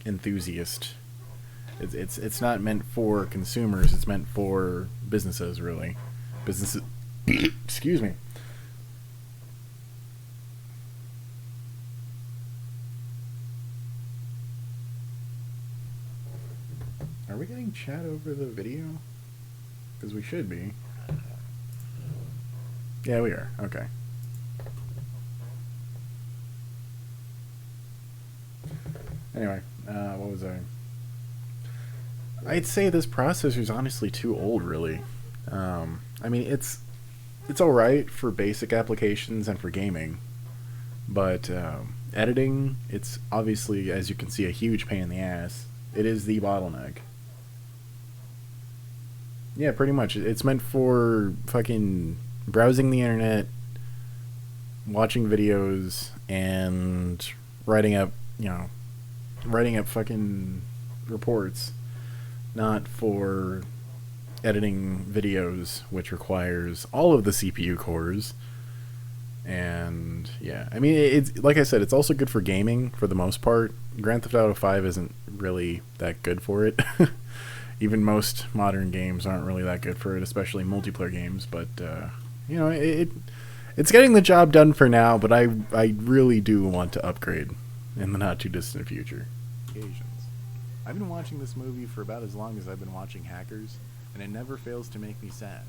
Enthusiast. It's not meant for consumers. It's meant for businesses, really. Businesses. Excuse me. Are we getting chat over the video? Because we should be. Yeah, we are. Okay. Anyway, what was I? I'd say this processor is honestly too old, really. I mean, it's alright for basic applications and for gaming, but editing, it's obviously, as you can see, a huge pain in the ass. It is the bottleneck. Yeah, pretty much. It's meant for fucking browsing the internet, watching videos, and writing up fucking reports. Not for editing videos, which requires all of the CPU cores. And yeah, I mean, it's like I said, it's also good for gaming for the most part. Grand Theft Auto 5 isn't really that good for it. Even most modern games aren't really that good for it, especially multiplayer games. But you know, it's getting the job done for now. But I really do want to upgrade in the not too distant future. Occasions. I've been watching this movie for about as long as I've been watching Hackers, and it never fails to make me sad.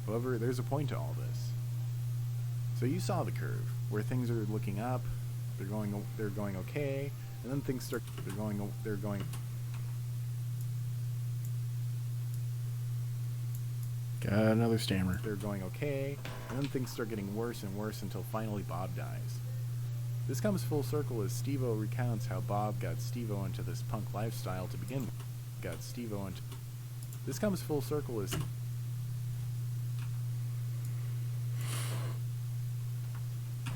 However, there's a point to all this. So you saw the curve, where things are looking up, they're going okay, and then things start they're going. Got another stammer. They're going okay, and then things start getting worse and worse until finally Bob dies. This comes full circle as Steve-O recounts how Bob got Steve-O into this punk lifestyle to begin with. This comes full circle as...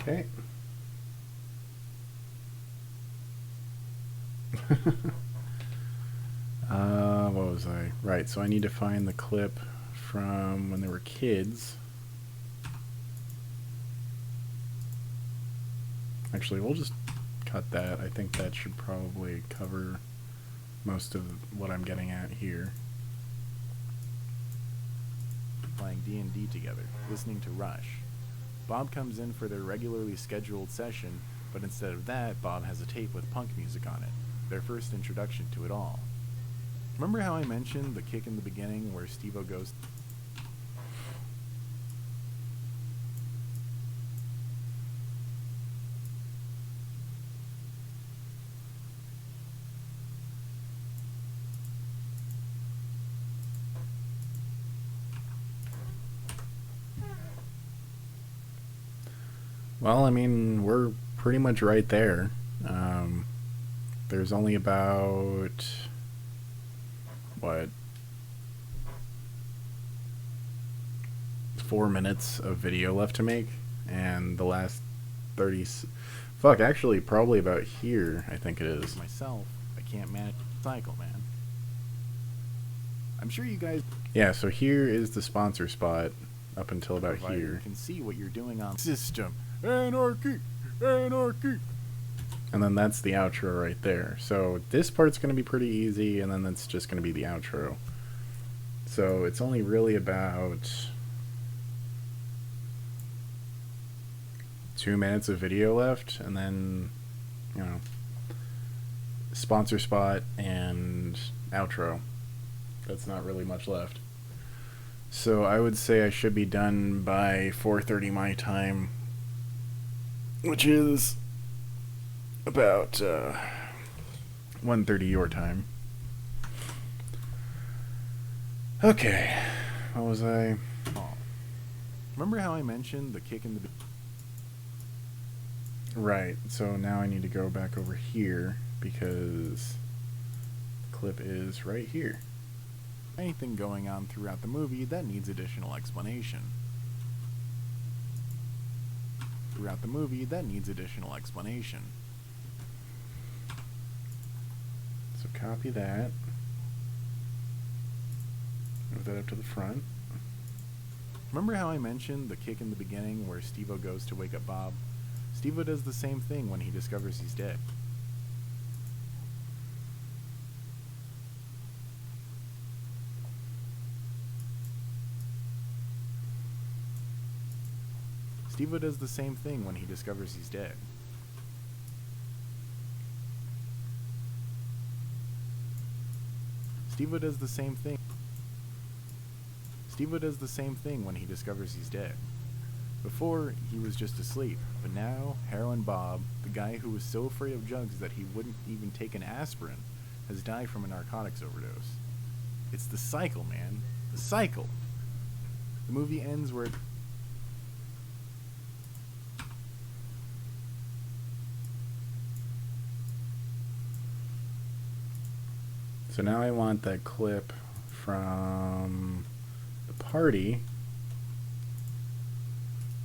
Okay. What was I? Right, so I need to find the clip from when they were kids. Actually, we'll just cut that. I think that should probably cover most of what I'm getting at here. Playing D&D together, listening to Rush. Bob comes in for their regularly scheduled session, but instead of that, Bob has a tape with punk music on it, their first introduction to it all. Remember how I mentioned the kick in the beginning where Steve-O goes... Well, I mean, we're pretty much right there. There's only about... what? 4 minutes of video left to make, and the last 30... Fuck, actually, probably about here, I think it is. Myself, I can't manage the cycle, man. I'm sure you guys... Yeah, so here is the sponsor spot up until about here. Can see what you're doing on system. Anarchy! Anarchy! And then that's the outro right there. So this part's going to be pretty easy, and then that's just going to be the outro. So it's only really about 2 minutes of video left, and then, you know, sponsor spot and outro. That's not really much left. So I would say I should be done by 4:30 my time, which is about 1:30 your time. Okay, what was I? Oh. Remember how I mentioned the kick in the... Right, so now I need to go back over here because the clip is right here. Anything going on throughout the movie that needs additional explanation. Throughout the movie that needs additional explanation. So copy that. Move that up to the front. Remember how I mentioned the kick in the beginning where Steve-O goes to wake up Bob? Steve-O does the same thing when he discovers he's dead. Steve-O does the same thing when he discovers he's dead. Steve-O does the same thing. Steve-O does the same thing when he discovers he's dead. Before, he was just asleep, but now, Heroin Bob, the guy who was so afraid of drugs that he wouldn't even take an aspirin, has died from a narcotics overdose. It's the cycle, man. The cycle! The movie ends where... So now I want that clip from the party.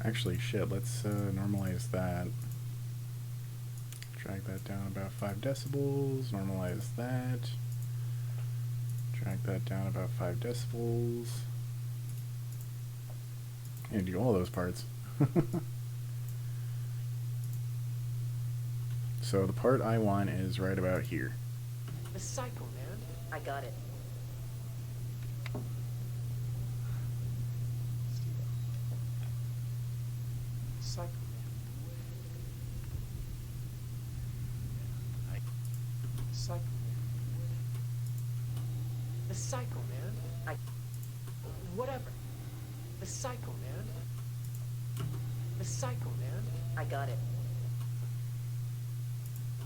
Actually, shit, let's normalize that. Drag that down about 5 decibels. Normalize that. Drag that down about 5 decibels. And do all those parts. So the part I want is right about here. The cycle, man. I got it. Cycle, man. Cycle, man. The cycle, man. Whatever. The cycle, man. The cycle, man. I got it.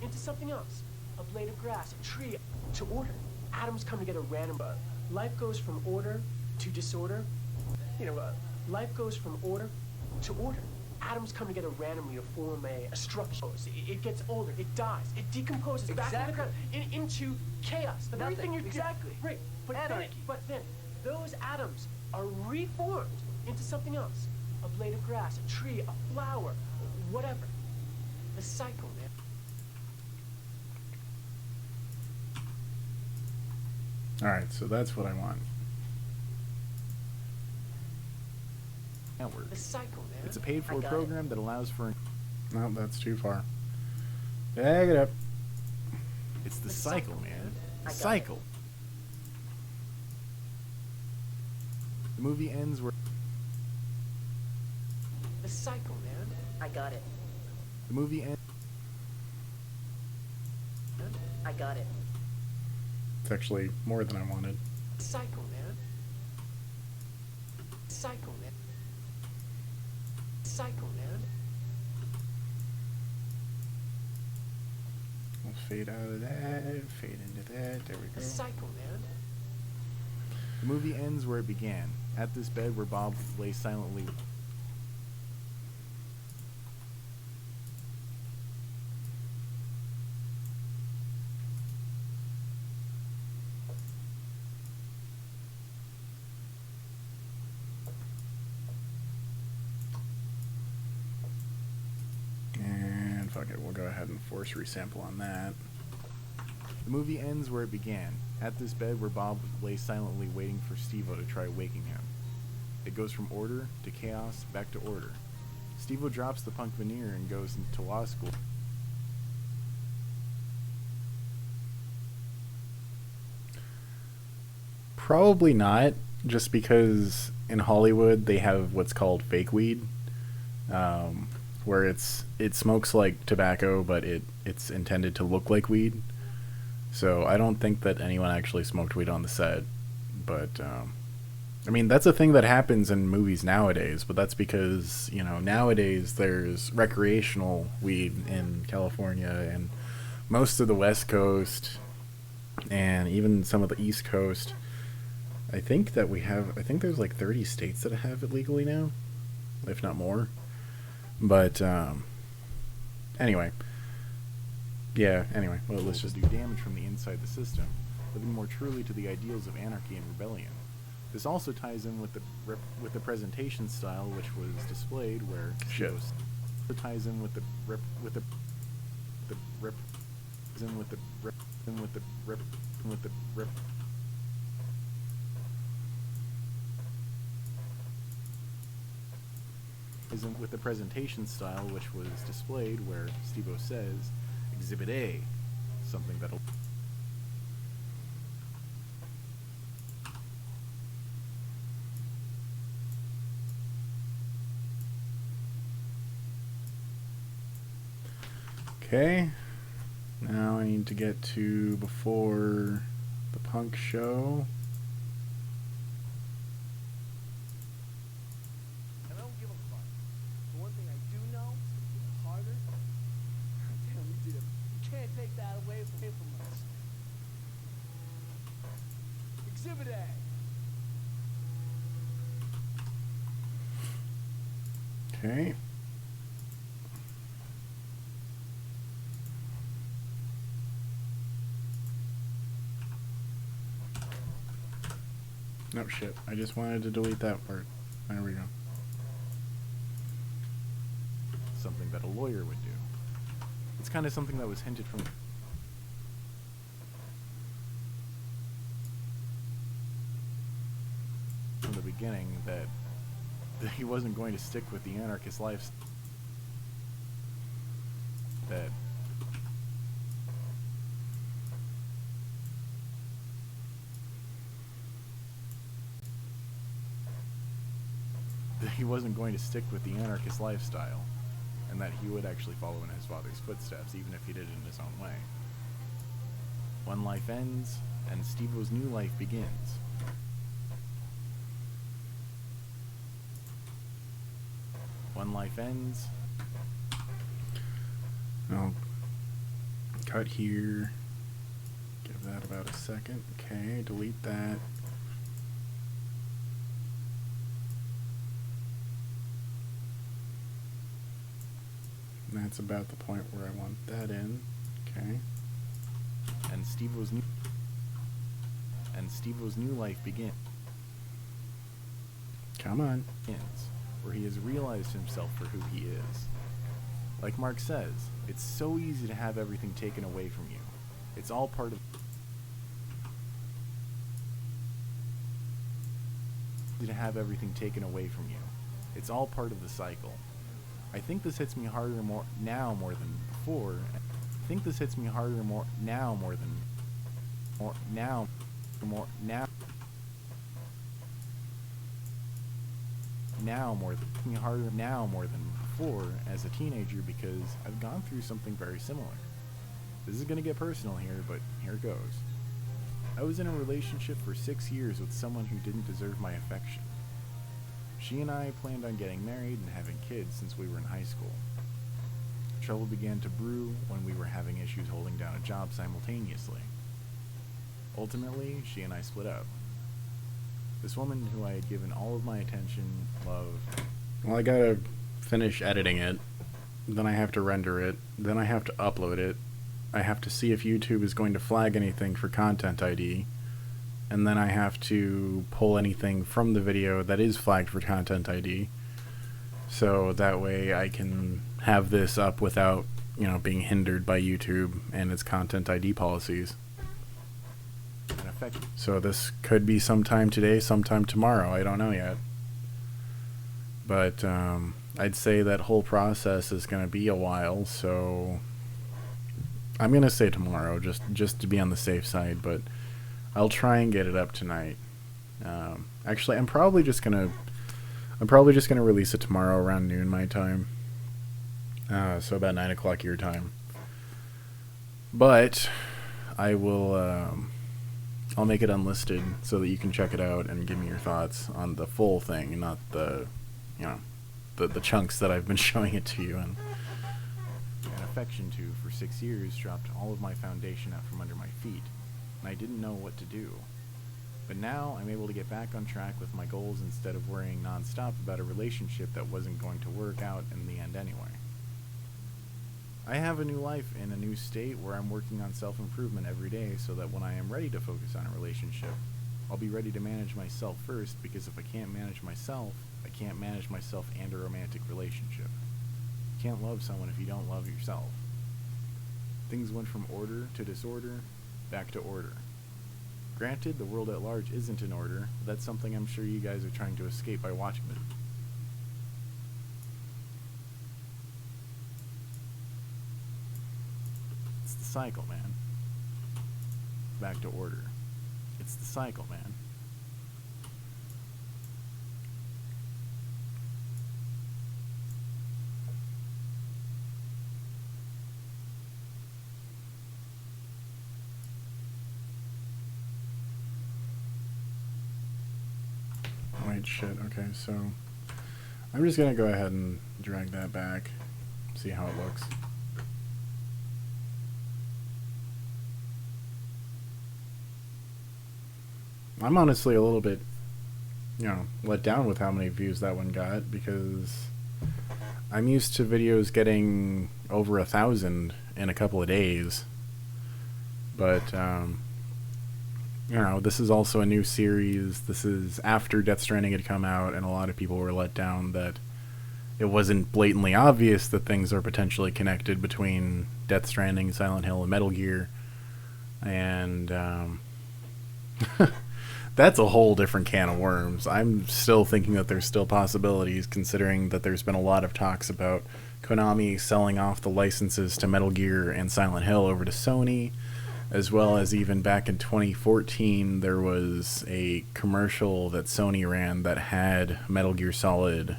Into something else. A blade of grass, a tree, to order. Atoms come together random. Life goes from order to disorder. Life goes from order to order. Atoms come together randomly to form a structure. It gets older, it dies, it decomposes back in the ground, into chaos. The very thing you're exactly right. But then those atoms are reformed into something else. A blade of grass, a tree, a flower, whatever. The cycle, man. Alright, so that's what I want. network. The cycle, man. It's a paid-for program that allows for... No, that's too far. Bag it up. It's the cycle, man. The cycle. The movie ends where... The cycle, man. I got it. The movie ends... I got it. It's actually more than I wanted. Cycle, man. Cycle, man. Cycle, man. We'll fade out of that, fade into that, there we The go. cycle, man. The movie ends where it began, at this bed where Bob lay silently. And fuck it, we'll go ahead and force resample on that. The movie ends where it began, at this bed where Bob lay silently waiting for Steve-O to try waking him. It goes from order to chaos, back to order. Steve-O drops the punk veneer and goes into law school. Probably not, just because in Hollywood they have what's called fake weed, where it smokes like tobacco, but it's intended to look like weed. So I don't think that anyone actually smoked weed on the set, but I mean that's a thing that happens in movies nowadays. But that's because nowadays there's recreational weed in California and most of the West Coast, and even some of the East Coast. I think there's like 30 states that have it legally now, if not more. But anyway. Yeah, anyway, well, let's just do damage from the inside the system, living more truly to the ideals of anarchy and rebellion. This also ties in with the presentation style which was displayed, where shit. It ties in with the isn't with the presentation style which was displayed where Steve-O says, Exhibit A, something that'll... Okay, now I need to get to before the punk show. And I don't give a fuck. The one thing I do know is it's getting harder. Damn, we did it. You can't take that away from us. Exhibit A. Okay. No shit, I just wanted to delete that part. There we go. Something that a lawyer would do. It's kind of something that was hinted from the beginning, that he wasn't going to stick with the anarchist lifestyle. That he wasn't going to stick with the anarchist lifestyle, and that he would actually follow in his father's footsteps, even if he did it in his own way. One life ends, and Steve-O's new life begins. One life ends. I'll cut here. Give that about a second. Okay, delete that. And that's about the point where I want that in. Okay. And Steve-O's new life begins, Come on. where he has realized himself for who he is. Like Mark says, it's so easy to have everything taken away from you. It's all part of It's all part of the cycle. I think this hits me harder more than before. I think this hits me harder more now more than before as a teenager, because I've gone through something very similar. This is gonna get personal here, but here it goes. I was in a relationship for 6 years with someone who didn't deserve my affection. She and I planned on getting married and having kids since we were in high school. Trouble began to brew when we were having issues holding down a job simultaneously. Ultimately, she and I split up. This woman who I had given all of my attention, love... Well, I gotta finish editing it. Then I have to render it. Then I have to upload it. I have to see if YouTube is going to flag anything for Content ID. And then I have to pull anything from the video that is flagged for Content ID. So that way I can have this up without, being hindered by YouTube and its Content ID policies. So this could be sometime today, sometime tomorrow. I don't know yet. But I'd say that whole process is going to be a while, so I'm going to say tomorrow, just to be on the safe side, but I'll try and get it up tonight. Actually, I'm probably just gonna release it tomorrow around noon my time. So about 9 o'clock your time. But I will. I'll make it unlisted so that you can check it out and give me your thoughts on the full thing, not the chunks that I've been showing it to you in. An affection to for 6 years dropped all of my foundation out from under my feet, and I didn't know what to do. But now I'm able to get back on track with my goals instead of worrying non-stop about a relationship that wasn't going to work out in the end anyway. I have a new life in a new state where I'm working on self-improvement every day so that when I am ready to focus on a relationship, I'll be ready to manage myself first, because if I can't manage myself, I can't manage myself and a romantic relationship. You can't love someone if you don't love yourself. Things went from order to disorder, back to order. Granted, the world at large isn't in order, but that's something I'm sure you guys are trying to escape by watching it. It's the cycle, man. Back to order. It's the cycle, man. Wait, shit. Okay, so I'm just gonna go ahead and drag that back, see how it looks. I'm honestly a little bit, let down with how many views that one got, because I'm used to videos getting over 1,000 in a couple of days. But, this is also a new series. This is after Death Stranding had come out, and a lot of people were let down that it wasn't blatantly obvious that things are potentially connected between Death Stranding, Silent Hill, and Metal Gear. And, that's a whole different can of worms. I'm still thinking that there's still possibilities, considering that there's been a lot of talks about Konami selling off the licenses to Metal Gear and Silent Hill over to Sony, as well as even back in 2014 there was a commercial that Sony ran that had Metal Gear Solid,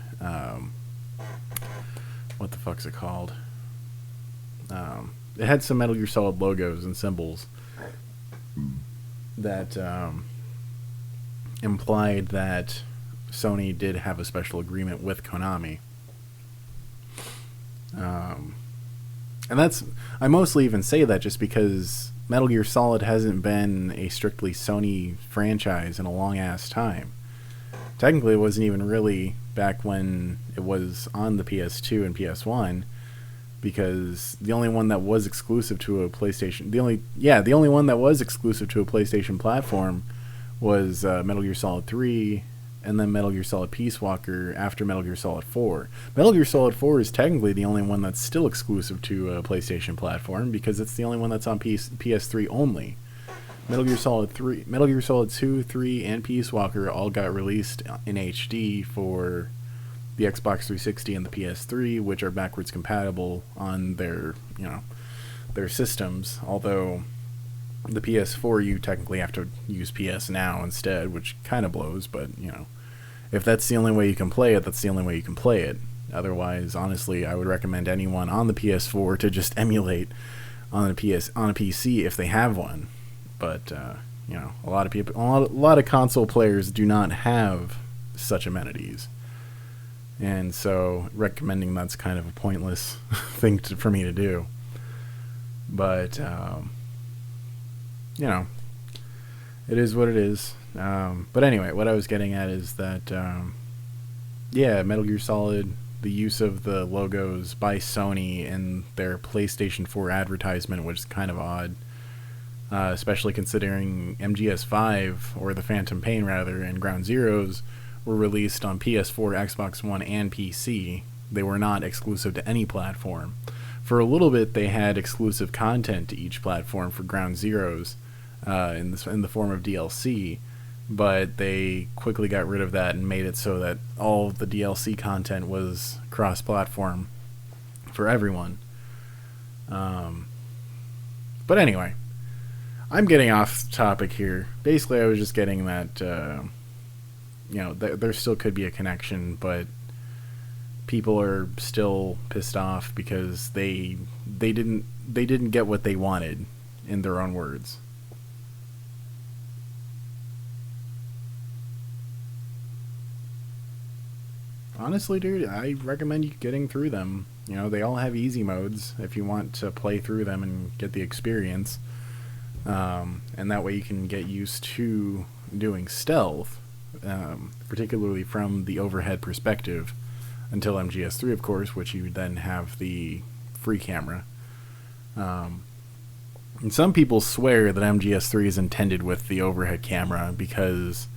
what the fuck's it called? It had some Metal Gear Solid logos and symbols that implied that Sony did have a special agreement with Konami. And I mostly even say that just because Metal Gear Solid hasn't been a strictly Sony franchise in a long ass time. Technically, it wasn't even really back when it was on the PS2 and PS1, because the only one that was exclusive to a PlayStation, the only one that was exclusive to a PlayStation platform was Metal Gear Solid 3, and then Metal Gear Solid Peace Walker after Metal Gear Solid 4. Metal Gear Solid 4 is technically the only one that's still exclusive to a PlayStation platform, because it's the only one that's on PS3 only. Metal Gear Solid 3, Metal Gear Solid 2, 3, and Peace Walker all got released in HD for the Xbox 360 and the PS3, which are backwards compatible on their systems, although the PS4 you technically have to use PS Now instead, which kind of blows, but if that's the only way you can play it, that's the only way you can play it. Otherwise, honestly, I would recommend anyone on the PS4 to just emulate on a PC if they have one. But a lot of people, a lot of console players do not have such amenities, and so recommending that's kind of a pointless thing for me to do. But it is what it is. But anyway, what I was getting at is that, Metal Gear Solid, the use of the logos by Sony in their PlayStation 4 advertisement was kind of odd, especially considering MGS5, or the Phantom Pain rather, and Ground Zeroes were released on PS4, Xbox One, and PC. They were not exclusive to any platform. For a little bit, they had exclusive content to each platform for Ground Zeroes, in the form of DLC, but they quickly got rid of that and made it so that all of the DLC content was cross-platform for everyone. But anyway, I'm getting off topic here. Basically, I was just getting that, there still could be a connection, but people are still pissed off because they didn't get what they wanted, in their own words. Honestly, dude, I recommend you getting through them. They all have easy modes if you want to play through them and get the experience. And that way you can get used to doing stealth, particularly from the overhead perspective, until MGS3, of course, which you then have the free camera. And some people swear that MGS3 is intended with the overhead camera because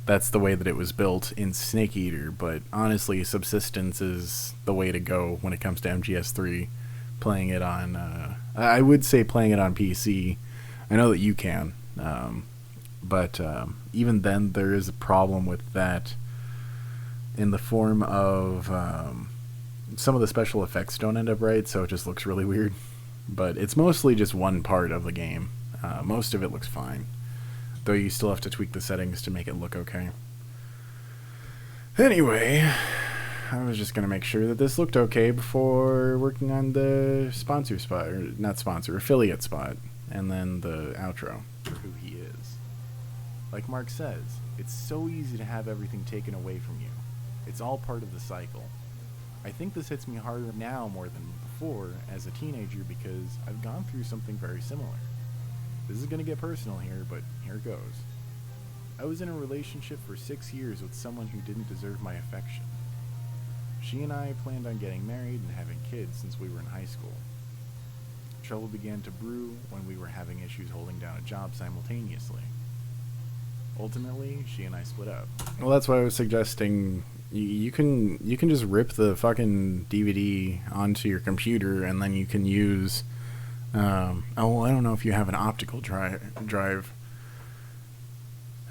that's the way that it was built in Snake Eater, but honestly, Subsistence is the way to go when it comes to MGS3. Playing it on, I would say playing it on PC. I know that you can, but even then there is a problem with that in the form of some of the special effects don't end up right, so it just looks really weird. but it's mostly just one part of the game. Most of it looks fine, though you still have to tweak the settings to make it look okay. Anyway, I was just going to make sure that this looked okay before working on the sponsor spot, or not sponsor, affiliate spot, and then the outro. For who he is. Like Mark says, it's so easy to have everything taken away from you. It's all part of the cycle. I think this hits me harder now more than before as a teenager because I've gone through something very similar. This is going to get personal here, but here it goes. I was in a relationship for 6 years with someone who didn't deserve my affection. She and I planned on getting married and having kids since we were in high school. Trouble began to brew when we were having issues holding down a job simultaneously. Ultimately, she and I split up. Well, that's why I was suggesting you can just rip the fucking DVD onto your computer, and then you can use I don't know if you have an optical drive.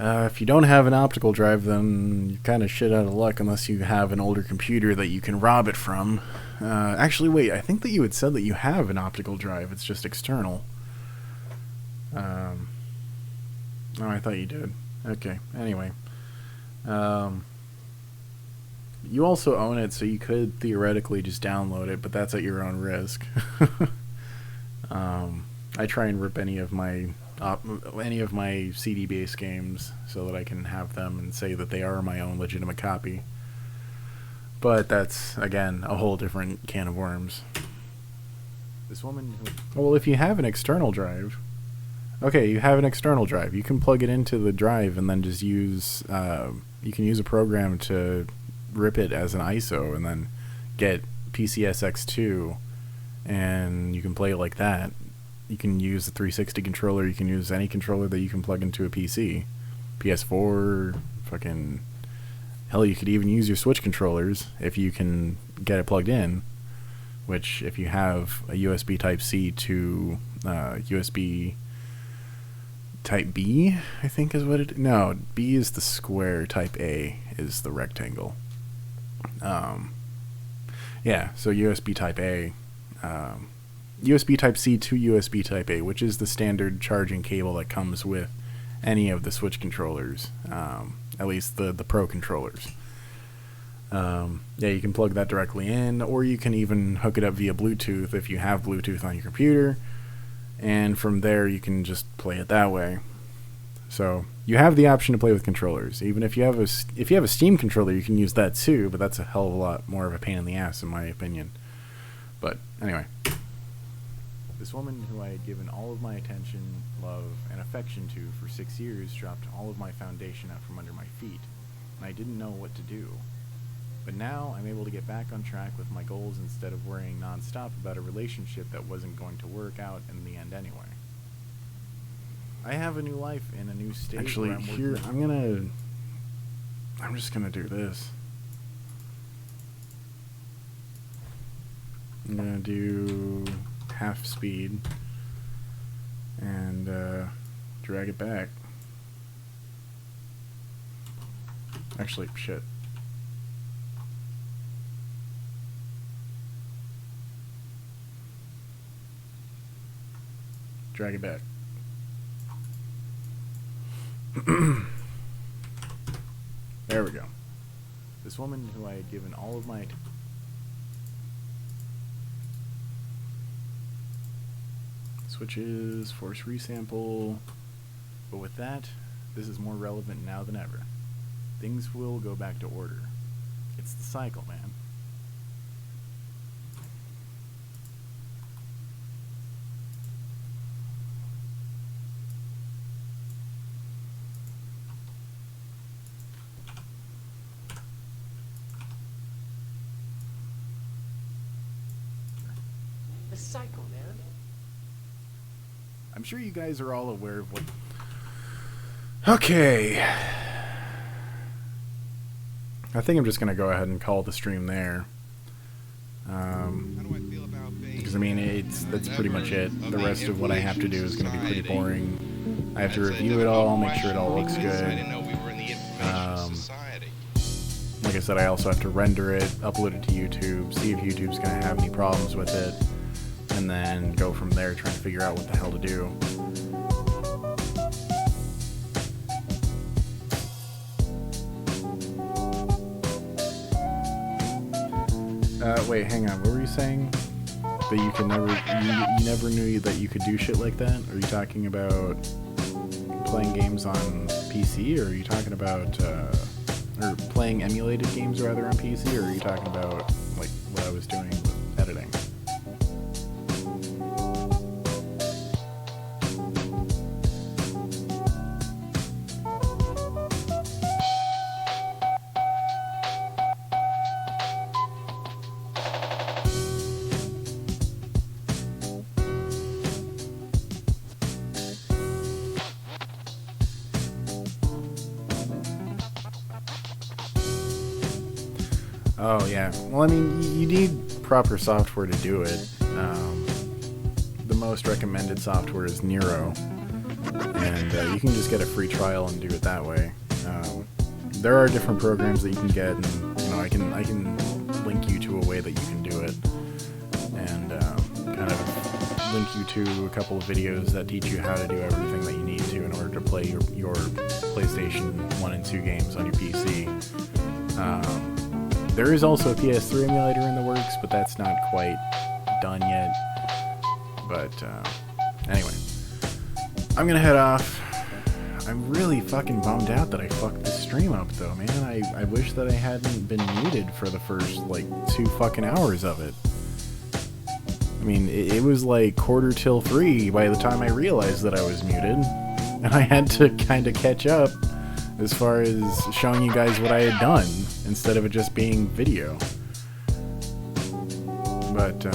If you don't have an optical drive, then you're kind of shit out of luck unless you have an older computer that you can rob it from. Actually, wait, I think that you had said that you have an optical drive. It's just external. Oh, I thought you did. Okay, anyway. You also own it, so you could theoretically just download it, but that's at your own risk. I try and rip any of my CD-based games so that I can have them and say that they are my own legitimate copy. But that's, again, a whole different can of worms. This woman who... Well, if you have an external drive... Okay, you have an external drive. You can plug it into the drive and then just use... you can use a program to rip it as an ISO and then get PCSX2, and you can play it like that. You can use the 360 controller. You can use any controller that you can plug into a PC. PS4, fucking... Hell, you could even use your Switch controllers if you can get it plugged in, which if you have a USB Type-C to USB Type B, I think is what it... No, B is the square, Type A is the rectangle. Yeah, so USB Type A... USB Type-C to USB Type-A, which is the standard charging cable that comes with any of the Switch controllers, at least the Pro controllers. Yeah, you can plug that directly in, or you can even hook it up via Bluetooth if you have Bluetooth on your computer, and from there you can just play it that way. So you have the option to play with controllers. Even if you have a Steam controller, you can use that too, but that's a hell of a lot more of a pain in the ass, in my opinion. But anyway. This woman who I had given all of my attention, love, and affection to for 6 years dropped all of my foundation out from under my feet, and I didn't know what to do. But now I'm able to get back on track with my goals instead of worrying non-stop about a relationship that wasn't going to work out in the end anyway. I have a new life in a new state. Actually, where here, I'm just gonna do this. I'm gonna do half speed and drag it back. Actually, shit. Drag it back. There we go. This woman who I had given all of my Switches, force resample. But with that, this is more relevant now than ever. Things will go back to order. It's the cycle, man. The cycle, man. I'm sure you guys are all aware of what... Okay. I think I'm just going to go ahead and call the stream there. Because, I mean, that's pretty much it. The rest of what I have to do is going to be pretty boring. I have to review it all, make sure it all looks good. Like I said, I also have to render it, upload it to YouTube, see if YouTube's going to have any problems with it. and then go from there trying to figure out what the hell to do. Wait, hang on. What were you saying? That you could never, you never knew that you could do shit like that? Are you talking about playing games on PC, or are you talking about, or playing emulated games rather on PC, or are you talking about like what I was doing with editing? Oh yeah, well I mean you need proper software to do it. The most recommended software is Nero, and you can just get a free trial and do it that way. There are different programs that you can get, and you know I can link you to a way that you can do it, and kind of link you to a couple of videos that teach you how to do everything that you need to in order to play your PlayStation 1 and 2 games on your PC. There is also a PS3 emulator in the works, but that's not quite done yet. But anyway, I'm gonna head off. I'm really fucking bummed out that I fucked this stream up though, man. I wish that I hadn't been muted for the first like 2 fucking hours of it. I mean, it was like 3:15 by the time I realized that I was muted, and I had to kind of catch up as far as showing you guys what I had done instead of it just being video. But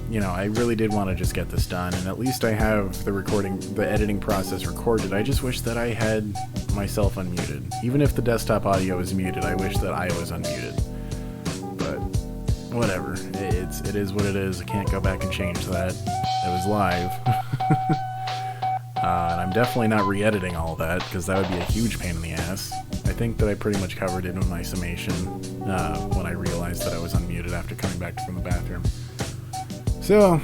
you know, I really did want to just get this done, and at least I have the editing process recorded. I just wish that I had myself unmuted. Even if the desktop audio is muted, I wish that I was unmuted. But whatever, it is what it is. I can't go back and change that. It was live. And I'm definitely not re-editing all that, because that would be a huge pain in the ass. I think that I pretty much covered it in my summation when I realized that I was unmuted after coming back from the bathroom. So,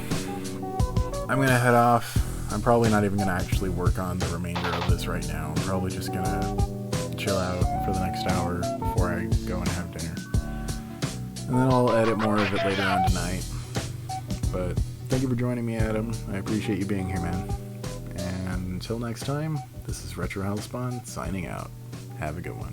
I'm going to head off. I'm probably not even going to actually work on the remainder of this right now. I'm probably just going to chill out for the next hour before I go and have dinner. And then I'll edit more of it later on tonight. But thank you for joining me, Adam. I appreciate you being here, man. And until next time, this is RetroHellspawn signing out. Have a good one.